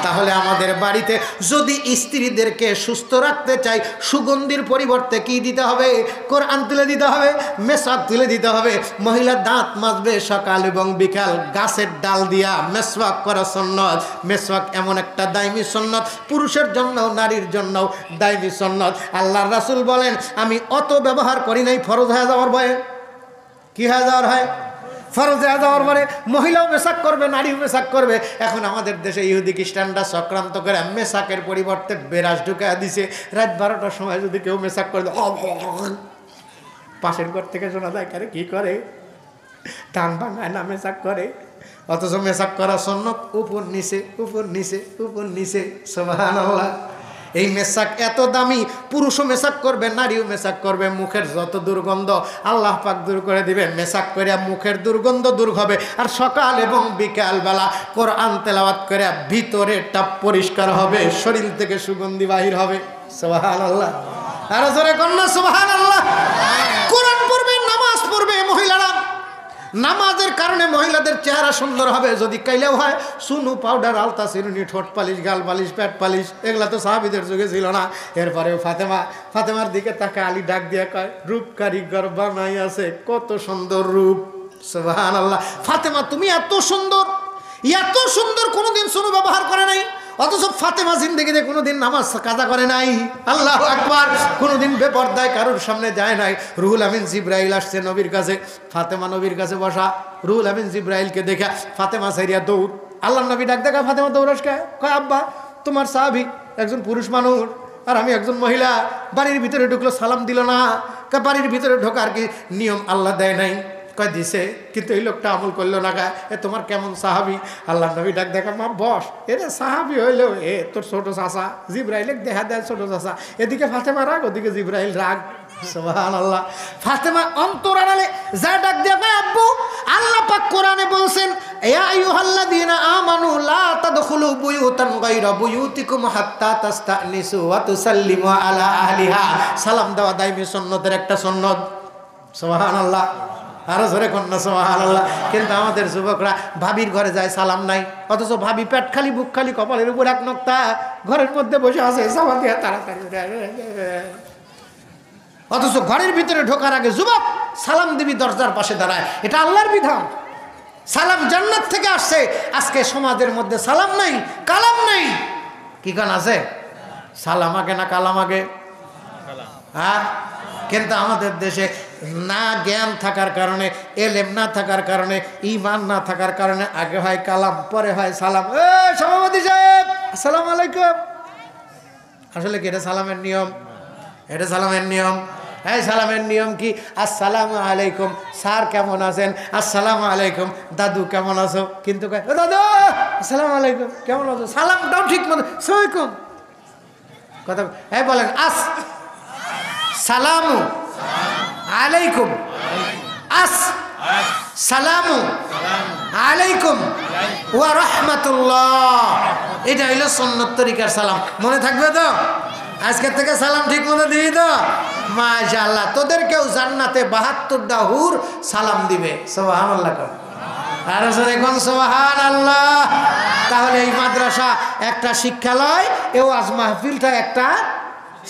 তাহলে আমাদের বাড়িতে যদি স্ত্রীদেরকে সুস্থ রাখতে চাই, সুগন্ধির পরিবর্তে কি দিতে হবে? কোরআন তুলে দিতে হবে, মেসওয়াক তুলে দিতে হবে। মহিলা দাঁত মাজবে সকাল এবং বিকাল, গাছের ডাল দিয়া মেসওয়াক করা সুন্নাত। মেসওয়াক এমন একটা দাইমি সুন্নাত, পুরুষের জন্য নারীর জন্য দাইমি সুন্নাত। আল্লাহর রাসূল বলেন, আমি অত ব্যবহার করি নাই ফরজ হয়ে যাওয়ার ভয়ে। কি হয়ে যাওয়ার হয়? ফরজ হয়ে যাওয়ার পরে মহিলাও মেসাক করবে, নারীও মেসাক করবে। এখন আমাদের দেশে ইহুদি খ্রিস্টানরা চক্রান্ত করে মেসাকের পরিবর্তে বেরাস ঢুকা দিছে। রাত 12টার সময় যদি কেউ মেসাক করে, পাশের ঘর থেকে শোনা যায়, কারে কি করে, টান ভাঙায় না মেসাক করে। অথচ মেসাক করা সুন্নাত, উপর নিচে উপর নিচে উপর নিচে। সুবহানাল্লাহ। এই মেসাক এত দামি, পুরুষও মেসাক করবে, নারীও মেসাক করবে। মুখের যত দুর্গন্ধ আল্লাহ পাক দূর করে দিবে। মেসাক করে মুখের দুর্গন্ধ দূর হবে। আর সকাল এবং বিকাল বেলা কোরআন তেলাওয়াত করে ভিতরেরটা পরিষ্কার হবে, শরীর থেকে সুগন্ধি বাহির হবে। সুবহানাল্লাহ। আর জোরে কন্যা সুবহানাল্লাহ। কোরআন পড়বে, নামাজ পড়বে মহিলারা, নামাজের কারণে মহিলাদের চেহারা সুন্দর হবে। যদি কাইলেও হয়, সুনু, পাউডার, আলতা, চিরুনি, ঠোঁট পালিশ, গাল পালিশ, পেট পালিশ, এগুলা তো সাহাবীদের যুগে ছিল না। এরপরেও ফাতেমার দিকে তাকে আলী ডাক দিয়ে কয়, রূপ কারিগর বানাই আছে, কত সুন্দর রূপ। সুবহানাল্লাহ। ফাতেমা তুমি এত সুন্দর, এত সুন্দর, কোনোদিন সুনু ব্যবহার করে নাই। অথচ ফাতেমা জিন্দেগিতে কোনোদিন নামাজ কাজা করে নাই। আল্লাহু আকবার। কোনোদিন বেপরদায় কারোর সামনে যায় নাই। রুহুল আমিন জিব্রাইল আসছে নবীর কাছে, ফাতেমা নবীর কাছে বসা। রুহুল আমিন জিব্রাইলকে দেখা ফাতেমা সাইরিয়া দৌড়। আল্লাহ নবী ডাক দেখা, ফাতেমা দৌড়াস কে? কয়, আব্বা তোমার সাহাবী একজন পুরুষ মানুষ আর আমি একজন মহিলা, বাড়ির ভিতরে ঢুকলো সালাম দিল না। বাড়ির ভিতরে ঢোকার কি নিয়ম আল্লাহ দেয় নাই? কয় দিছে, কিন্তু এই লোকটা আমল করলো না। গায়ে এ তোমার কেমন সাহাবি? আল্লাহ নবী ডাক দেখা, মা বস, এরে সাহাবি হইলো এ তোর ছোট চাচা জিব্রাইল দেখা দেয় ছোট চাচা। এদিকে ফাতেমা রাগ, ওদিকে জিব্রাইল রাগ। সুবহানাল্লাহ। ফাতেমা অন্তর আড়ালে যা ডাক দিয়া কয়, আব্বু আল্লাহ পাক কোরআনে বলছেন, ইয়া আইয়ুহাল্লাযীনা আমানু লা তাদখুলু বুয়ুতান গায়রা বুয়ুতিকুম হাত্তা তাস্তানিসু ওয়া তুসাল্লিমু আলা আহলিহা। সালাম দেওয়া দাইমি সুন্নতের একটা সুন্নত। সুবহানাল্লাহ। আরো জোরে কন্যা সুবহানাল্লাহ। কিন্তু আমাদের যুবকরা ভাবির ঘরে যায়, সালাম নাই, অথচ ভাবি পেট খালি বুক খালি কপালের উপর এক নক্তা, ঘরের মধ্যে বসে আছে সালাম দিয়া তাড়াতাড়ি, অথচ ঘরের ভিতরে ঢোকার আগে যুবক সালাম দিবি দরজার পাশে দাঁড়ায়। এটা আল্লাহর বিধান। সালাম জান্নাত থেকে আসছে। আজকে সমাজের মধ্যে সালাম নাই, কালাম নাই। কি গান আছে? সালাম আগে না কালাম আগে? হ্যাঁ, কিন্তু আমাদের দেশে না জ্ঞান থাকার কারণে, এলেম না থাকার কারণে, ঈমান না থাকার কারণে আগে হয় কালাম, পরে হয় সালাম। সভাপতি সাহেব আসসালামু আলাইকুম। আসলে কি এটা সালামের নিয়ম? এটা সালামের নিয়ম? এই সালামের নিয়ম কি? আসসালামু আলাইকুম স্যার, কেমন আছেন? আসসালামু আলাইকুম দাদু, কেমন আছো? কিন্তু দাদু আসসালামু আলাইকুম, কেমন আছো? সালামটাও ঠিক মতো সালাম কথা বলেন। সালামু আলাইকুম, সালামু আলাইকুম ওয়া রাহমাতুল্লাহ। এটা হইল সুন্নত তরিকার সালাম। মনে থাকবে তো? আজকের থেকে সালাম ঠিক মতো দিবি তো? মাশাআল্লাহ। তোদেরকেও জান্নাতে 72টা হুর সালাম দিবে। সুবহানাল্লাহ। আর এখন সুবহানাল্লাহ। তাহলে এই মাদ্রাসা একটা শিক্ষালয়, এ ওয়াজ মাহফিলটা একটা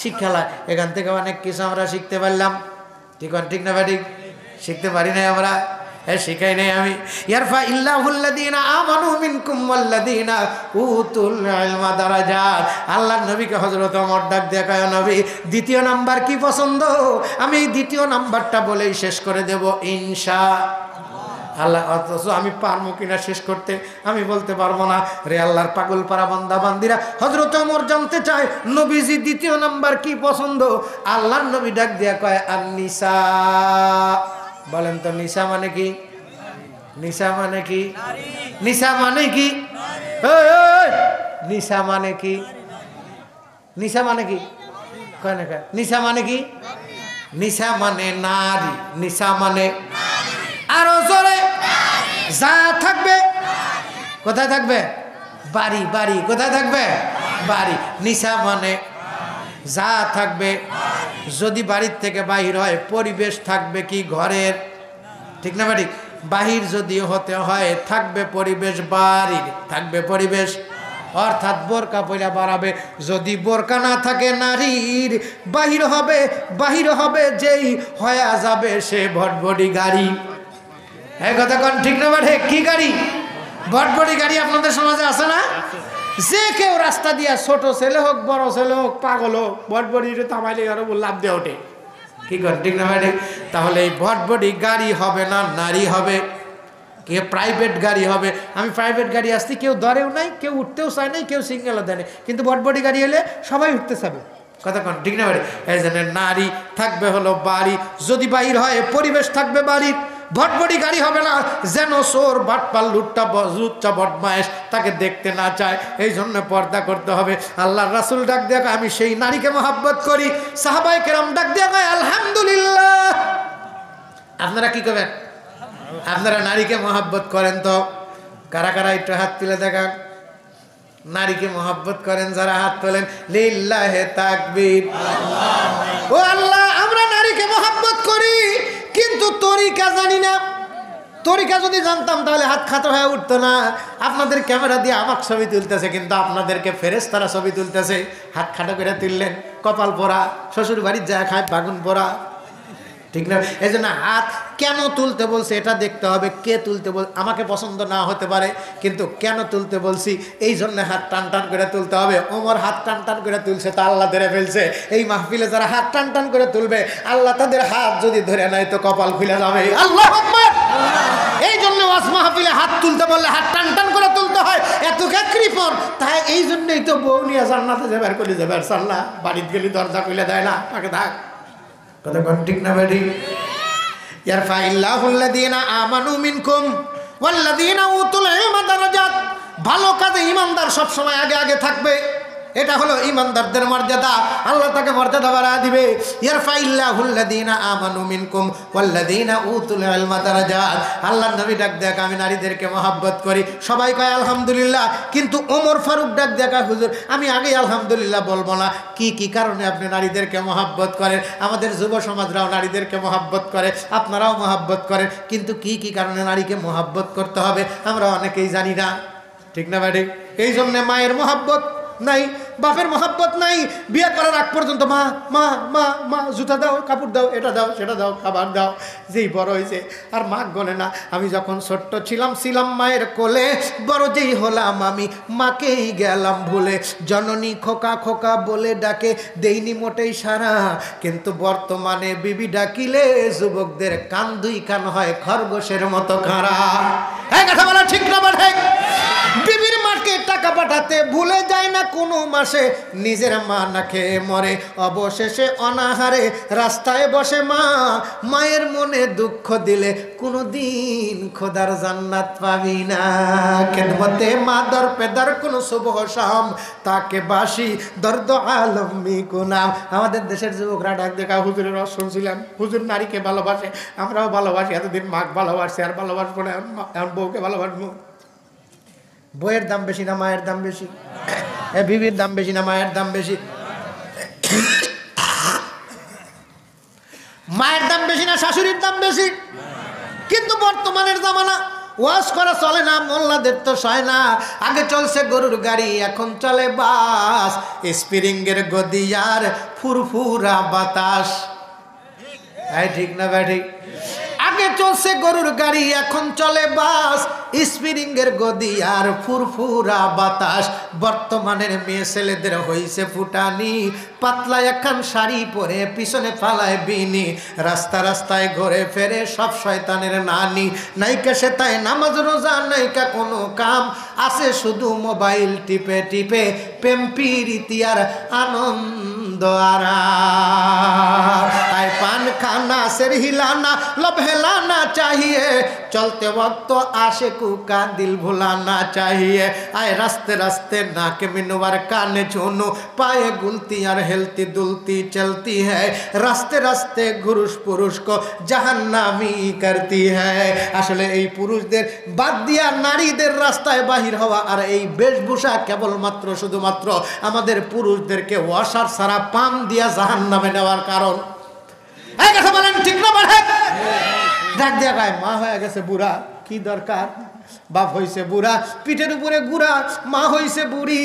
শিক্ষালয়। এখান থেকে অনেক কিছু আমরা শিখতে পারলাম। ঠিক না ভাই? শিখতে পারি নাই আমরা, শিখাই নাই আমি। ইয়ারফা ইল্লাহুল্লাযীনা আমানু মিনকুম ওয়াল্লাযীনা উতুল ইলমা দারাজাত। আল্লাহর নবীকে হযরত ওমর ডাক দিয়ে কয়, নবী দ্বিতীয় নাম্বার কি পছন্দ? আমি এই দ্বিতীয় নাম্বারটা বলেই শেষ করে দেব ইনশাআল্লাহ। অথচ আমি পারবো কিনা শেষ করতে আমি বলতে পারবো না। রে আল্লাহর পাগল পারা বান্দা বান্দিরা, হযরত ওমর জানতে চায় নবীজি দ্বিতীয় নাম্বার কি পছন্দ? আল্লাহর নবী ডাক দিয়া কয় আন-নিসা। বলেন তো নিসা মানে কি? নিসা মানে কি? নিসা মানে কি? নিসা মানে কি? নিসা মানে কি? কয় না কয়? নিসা মানে কি? নিসা মানে নারী। নিসা মানে আরো জোরে যা থাকবে। কোথায় থাকবে? বাড়ি। বাড়ি কোথায় থাকবে? বাড়ি। নিসা মানে যা থাকবে। যদি বাড়ির থেকে বাহির হয় পরিবেশ থাকবে কি ঘরের? ঠিক না বাড়ি? বাহির যদি হতে হয় থাকবে পরিবেশ বাড়ির, থাকবে পরিবেশ, অর্থাৎ বোরকা পয়লা বাড়াবে। যদি বোরকা না থাকে নারীর, বাহির হবে যেই হয়ে যাবে সে ভটভটি গাড়ি। এই কথা কোন ঠিক না বাড়ে? কি গাড়ি? ভটভটি গাড়ি। আপনাদের সমাজে আছে না? যে কেউ রাস্তা দিয়া ছোট ছেলে হোক বড় ছেলে হোক পাগল হোক ভটভটি থামাইলে আরো লাভ দিয়ে ওঠে। কি কর ঠিক না ভাই? তাহলে এই ভটভটি গাড়ি হবে না, নারী হবে। কে প্রাইভেট গাড়ি হবে। আমি প্রাইভেট গাড়ি আসতে কেউ ধরেও নাই, কেউ উঠতেও চায় নাই, কেউ সিঙ্গেলও দেয় নাই, কিন্তু ভটভটি গাড়ি হলে সবাই উঠতে চাবে। কথা কন ঠিক না ভাই? এই জন্য নারী থাকবে হলো বাড়ি। যদি বাহির হয় পরিবেশ থাকবে বাড়ির। ভটভটি গাড়ি হবে না যেন চোর বাটপাল লুচ্চা বদমায়েশ তাকে দেখতে না চায়। এই জন্য পর্দা করতে হবে। আল্লাহর রাসূল ডাক দেয়া আমি সেই নারীকে মহব্বত করি। সাহাবায়ে কেরাম ডাক দেয়া আলহামদুলিল্লাহ। আপনারা কি করবেন? আপনারা নারীকে মহব্বত করেন তো? কারা কারা একটু হাত তুলে দেখান। নারীকে মহব্বত করেন যারা, হাত তোলেন। লিল্লাহে তাকবীর। ও আল্লাহ, আমরা নারীকে মহব্বত করি কিন্তু তরিকা জানি না। তরিকা যদি জানতাম তাহলে হাত খাটো হয়ে উঠতো না। আপনাদের ক্যামেরা দিয়ে আমাকে ছবি তুলতেছে, কিন্তু আপনাদেরকে ফেরেশতারা ছবি তুলতেছে। হাত খাটো করে তুললেন, কপাল পোড়া, শ্বশুর বাড়ির যায় খায় বাগুন পোড়া। ঠিক না? এই জন্য হাত কেন তুলতে বলছে এটা দেখতে হবে। কে তুলতে বল, আমাকে পছন্দ না হতে পারে, কিন্তু কেন তুলতে বলছি এই জন্য হাত টান টান করে তুলতে হবে। ওমর হাত টান টান করে তুলছে তা আল্লাহ ধরে ফেলছে। এই মাহফিলে যারা হাত টান টান করে তুলবে আল্লাহ তাদের হাত যদি ধরে নেয় তো কপাল খুলে যাবে। আল্লাহু আকবার। এই জন্য ওয়াজ মাহফিলে হাত তুলতে বললে হাত টান টান করে তুলতে হয়। এত কৃপণ তাই এই জন্যই তো বউ নিয়ে জান্নাতে যাবার করে যাবার সাল্লাহ বাড়িতে গেলে দরজা খুলে দেয় না, তাকে থাক। কথা কোন ঠিক না বেটি? ইয়ারফাইল্লাহুল্লাযীনা আমানু মিনকুম ওয়াল্লাযীনা উতুল ইলমা দারাজাত। ভালো কাজে ইমানদার সবসময় আগে আগে থাকবে, এটা হলো ইমানদারদের মর্যাদা। আল্লাহ তাকে মর্যাদা বাড়ায় দিবে। ইয়ারফাইল্লাহুল্লাযীনা আমানু মিনকুম ওয়াল্লাযীনা উতুল ইলমা দারাজাত। আল্লাহর নবী ডাক দেখ আমি নারীদেরকে মহব্বত করি, সবাই কয় আলহামদুলিল্লাহ। কিন্তু ওমর ফারুক ডাক দেখা হুজুর আমি আগে আলহামদুলিল্লাহ বলবো না, কি কি কারণে আপনি নারীদেরকে মহব্বত করেন? আমাদের যুব সমাজরাও নারীদেরকে মহব্বত করে, আপনারাও মহব্বত করেন, কিন্তু কি কি কারণে নারীকে মহব্বত করতে হবে আমরা অনেকেই জানি না, ঠিক না ভাই? এই জন্য মায়ের মহব্বত নাই, বাপের মহব্বত নাই। বিয়ে করার আগ পর্যন্ত মা মা মা মা, জুতা দাও, কাপড় দাও, এটা দাও, সেটা দাও, খাবার দাও। যেই বড় হয়েছে আর মা গনে না। আমি যখন ছোট্ট ছিলাম মায়ের কোলে, বড় যেই হলাম আমি মাকেই গেলাম ভুলে। জননী খোকা খোকা বলে ডাকে, দেইনি মোটেই সারা। কিন্তু বর্তমানে বিবি ডাকিলে যুবকদের কান দুই কান হয় খরগোশের মতো খাড়া। এই কথা বলা ঠিক না ঠিক? বিবির মাকে টাকা পাঠাতে ভুলে যায় না কোনো মাসে, নিজের মা না খেয়ে মরে অবশেষে অনাহারে। রাস্তায় বসে মা, মায়ের মনে দুঃখ দিলে কোনোদিন খোদার জান্নাত পাবি না। খেদমতে মা দর পেদার কোন সুবহ শাম, তাকে বাসি দর্দ আলমি কুনাম। আমাদের দেশের যুবকরা ডাক দেখা হুজুরের রস শুনছিলাম, হুজুর নারীকে ভালোবাসে, আমরাও ভালোবাসি। এতদিন মাক ভালোবাসি, আর ভালোবাসবো না, এখন বউকে ভালোবাসবো। বইয়ের দাম বেশি না মায়ের দাম বেশি? বিবির দাম বেশি না মায়ের দাম বেশি? মায়ের দাম বেশি না শাশুড়ির দাম বেশি? কিন্তু বর্তমানের জামানা ওয়াজ করা চলে না, মোল্লাদের তো সয় না। আগে চলছে গরুর গাড়ি, এখন চলে বাস, স্প্রিংয়ের গদি আর ফুরফুরা বাতাস। ঠিক না ব্যাঠি? আগে চলছে গরুর গাড়ি, এখন চলে বাস, স্প্রিংয়ের গদি আর ফুরফুরা বাতাস। বর্তমানের মেয়ে ছেলেদের হইছে ফুটানি, পাতলা একখান শাড়ি পরে পিছনে ফালায় বিনি, রাস্তা রাস্তায় ঘুরে ফেরে সব শয়তানের নানি। নাইকা সে তাই নামাজ রোজা, নাইকা কোনো কাম, আছে শুধু মোবাইল টিপে টিপে প্রেম প্রীতি আর আনন্দ আরাম। পান খানা সের হিলানা लब हिलाना चाहिए, चलते वक्त आशिकू का दिल भुलाना चाहिए। आए रास्ते रास्ते नाक मिनवर काने चुनू, पाए गुलती और हिलती दुलती चलती है, रास्ते रास्ते घुरुष पुरुष को जहन्नामी करती है। আসলে এই পুরুষদের বাদ দিয়া নারীদের রাস্তায় বাহির হওয়া আর এই বেশভূষা কেবলমাত্র শুধুমাত্র আমাদের পুরুষদেরকে ওয়াসার সারা পাম দিয়া জাহান্নামে নেওয়ার কারণ। এই কথা বলেন ঠিক না বলেন? ডাক দিয়া গায় মা হয়ে গেছে বুড়া, কি দরকার? বাপ হইছে বুড়া, পিঠের উপরে গুড়া, মা হইছে বুড়ি,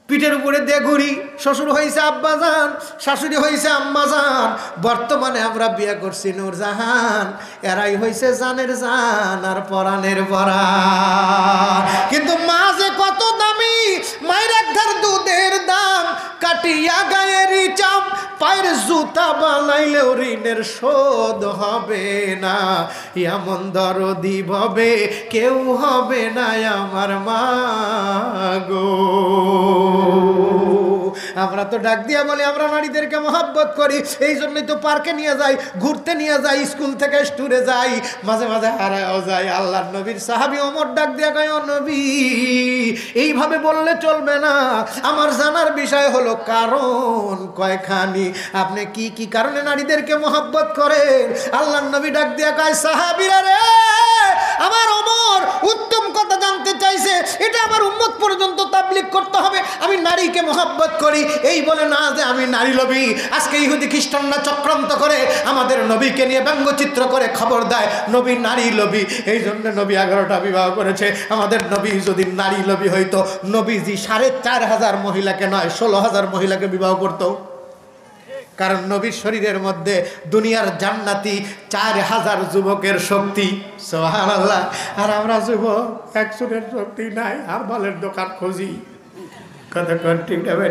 পিঠের উপরে দিয়ে ঘুরি। শ্বশুর হইছে আব্বাজান, শাশুড়ি হইছে আম্মাজান। বর্তমানে আমরা বিয়ে করছি নূরজাহান, এরাই হইছে জানের জান আর পরাণের পরাণ। কিন্তু মা যে কত দামি, মায়ের এক ধার দুধের দাম, কাটিয়া গায়েরই চাপ, পায়ের জুতা বানাইলেও ঋণের শোধ হবে না। এমন দরদি ভবে কেউ হবে না আমার মা গো। আমরা তো ডাক দিয়া বলি আমরা নারীদেরকে মহব্বত করি, এই জন্যই তো পার্কে নিয়ে যাই, ঘুরতে নিয়ে যাই, স্কুল থেকে ট্যুরে যাই, মাঝে মাঝে হারায়ও যাই। আল্লাহর নবীর সাহাবী ওমর ডাক দিয়া কয়, ও নবী এইভাবে বললে চলবে না, আমার জানার বিষয় হলো কারণ কয়খানি। আপনি কি কি কারণে নারীদেরকে মহব্বত করেন? আল্লাহর নবী ডাক দিয়া কয়, সাহাবীরা রে, আমার ওমর উত্তম কথা জানতে চাইছে, এটা আমার উম্মত পর্যন্ত তাবলীগ করতে হবে। আমি নারীকে মহব্বত করি এই বলে না যে আমি নারী লোভী। আজকে ইহুদি খ্রিস্টানরা চক্রান্ত করে আমাদের নবীকে নিয়ে ব্যঙ্গচিত্র করে খবর দেয় নবী নারী লোভী। এই জন্য নবী 11টা বিবাহ করেছে। আমাদের নবী যদি নারী লোভী হইতো, নবীজি 4500 মহিলাকে নয় 16,000 মহিলাকে বিবাহ করতো। কারণ নবীর শরীরের মধ্যে দুনিয়ার জান্নাতি 4000 যুবকের শক্তি। সুবহানাল্লাহ। আর আমরা যুবক একজনের শক্তি নাই, আর বালের দোকান খুঁজি। কতক্ষণ ঠিক না ভাই?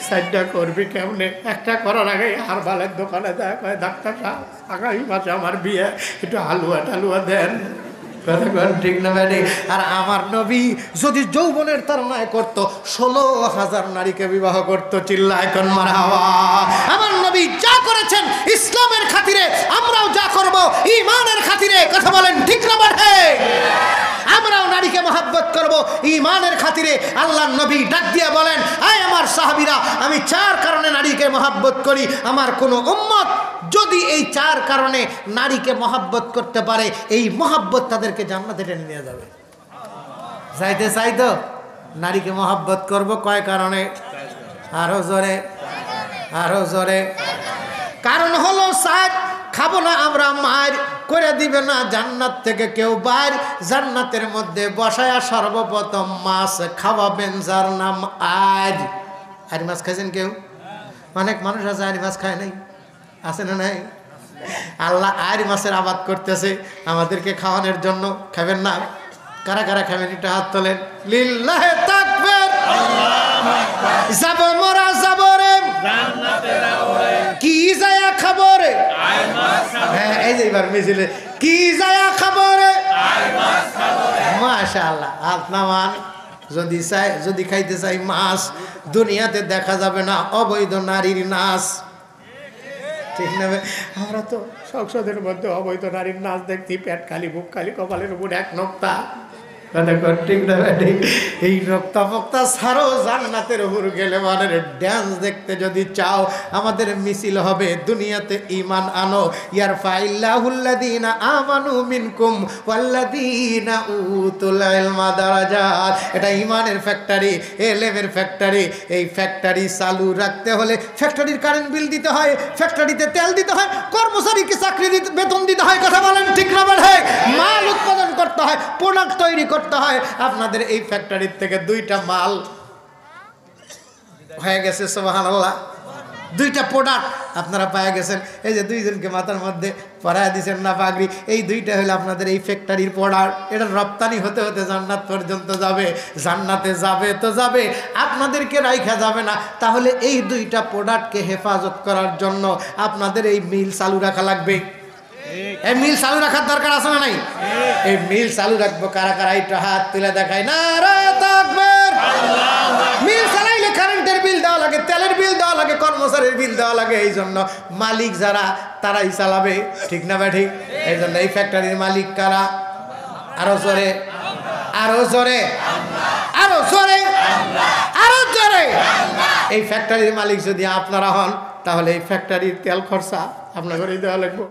4টা করবি কেমনে? একটা করার আগে আর বালের দোকানে যায়, কয় ডাক্তার সাহেব আগামী মাসে আমার বিয়ে, একটু হালুয়া টালুয়া দেন। ঠিক না ভাই? আর আমার নবী যদি যৌবনের তাড়নায় করতো 16,000 নারীকে বিবাহ করতো। চিল্লা এখন মারহাবা। আমার নবী যা করেছে বলেছেন ইসলামের খাতিরে আমরাও যা করব ঈমানের খাতিরে। কথা বলেন ঠিক না বাঠে? আমরাও নারীকে মহব্বত করব ঈমানের খাতিরে। আল্লাহর নবী ডাক দিয়ে বলেন, আয় আমার সাহাবীরা, আমি 4 কারণে নারীকে মহব্বত করি। আমার কোনো উম্মত যদি এই 4 কারণে নারীকে মহব্বত করতে পারে, এই মহব্বত তাদেরকে জান্নাতে টেনে নিয়ে যাবে। চাইতে চাই তো নারীকে মহব্বত করব কয় কারণে? আরো জোরে, আরো জোরে। কারণ হলো 4, খাবো না আমরা মার, করে দিবে না জান্নাত থেকে কেউ বাইর। জান্নাতের মধ্যে বসায়া সর্বপ্রথম মাছ খাওয়াবেন যার নাম আজ। আরি মাছ খাইছেন কেউ? অনেক মানুষ আছে আরি মাছ খায় নাই, আছে না নাই? আল্লাহ আরি মাছের আবাদ করতেছে আমাদেরকে খাওয়ানোর জন্য। খাবেন না? কারা কারা খাবেন একটু হাত তোলেন। লিল্লাহে তাকবীর। যাব মোরা যাব রে, কি যায়া খবরে? হ্যাঁ, এই যে এবার মিছিলে কি যায়া খবরে? মাশাআল্লাহ। হাত নামান। যদি খাইতে চাই মাছ, দুনিয়াতে দেখা যাবে না অবৈধ নারীর নাচ। ঠিক না? আমরা তো সংসদের মধ্যে অবৈধ নারীর নাচ দেখছি, পেট খালি, বুক খালি, কপালের উপর এক নোক্তা। ঠিক না? এই নোক্তা ফোক্তা ছাড়ো, জান্নাতের উপর গেলে মানে ড্যান্স দেখতে যদি চাও, আমাদের মিছিল হবে দুনিয়াতে ঈমান আনো। ইয়ারফাইল্লাহুল্লাযীনা আমানু মিনকুম ওয়াল্লাযীনা উতুল ইলমা দারাজাত। এটা ঈমানের ফ্যাক্টরি, এলেমের ফ্যাক্টরি। এই ফ্যাক্টরি চালু রাখতে হলে ফ্যাক্টরির কারেন্ট বিল দিতে হয়, ফ্যাক্টরিতে তেল দিতে হয়, কর্মচারীকে চাকরি বেতন দিতে হয়। কথা বলেন ঠিক না? মাল উৎপাদন করতে হয়, প্রোডাক্ট তৈরি করতে হয়। আপনাদের এই ফ্যাক্টরির থেকে 2টা মাল হয়ে গেছে, সুবহানাল্লাহ। 2টা প্রোডাক্ট আপনারা পেয়ে গেছেন। এই যে 2 জনকে মাথার মধ্যে পরায় দিয়েছেন না পাগড়ি, এই 2টা হলো আপনাদের এই ফ্যাক্টরির প্রোডাক্ট। এটা রপ্তানি হতে হতে জান্নাত পর্যন্ত যাবে। জান্নাতে যাবে তো যাবে, আপনাদেরকে রাইখা যাবে না। তাহলে এই 2টা প্রোডাক্টকে হেফাজত করার জন্য আপনাদের এই মিল চালু রাখা লাগবে। এই মিল চালু রাখার দরকার আছে না নাই? এই মিল চালু রাখবো কারা কারা? এটা হাত তুলে দেখায়। নারে তাকবীর। মিল চালাইলে কারেন্টের বিল দেওয়া লাগে, তেলের বিল দেওয়া লাগে, কর্মচারীর বিল দেওয়া লাগে। এই জন্য মালিক যারা, তারাই চালাবে। ঠিক না ঠিক? এই জন্য এই ফ্যাক্টরির মালিক কারা? আরো জোরে, আরো জোরে, আরো জোরে, আরো জোরে। এই ফ্যাক্টরির মালিক যদি আপনারা হন, তাহলে এই ফ্যাক্টরির তেল খরচা আপনাদেরই দেওয়া লাগবে।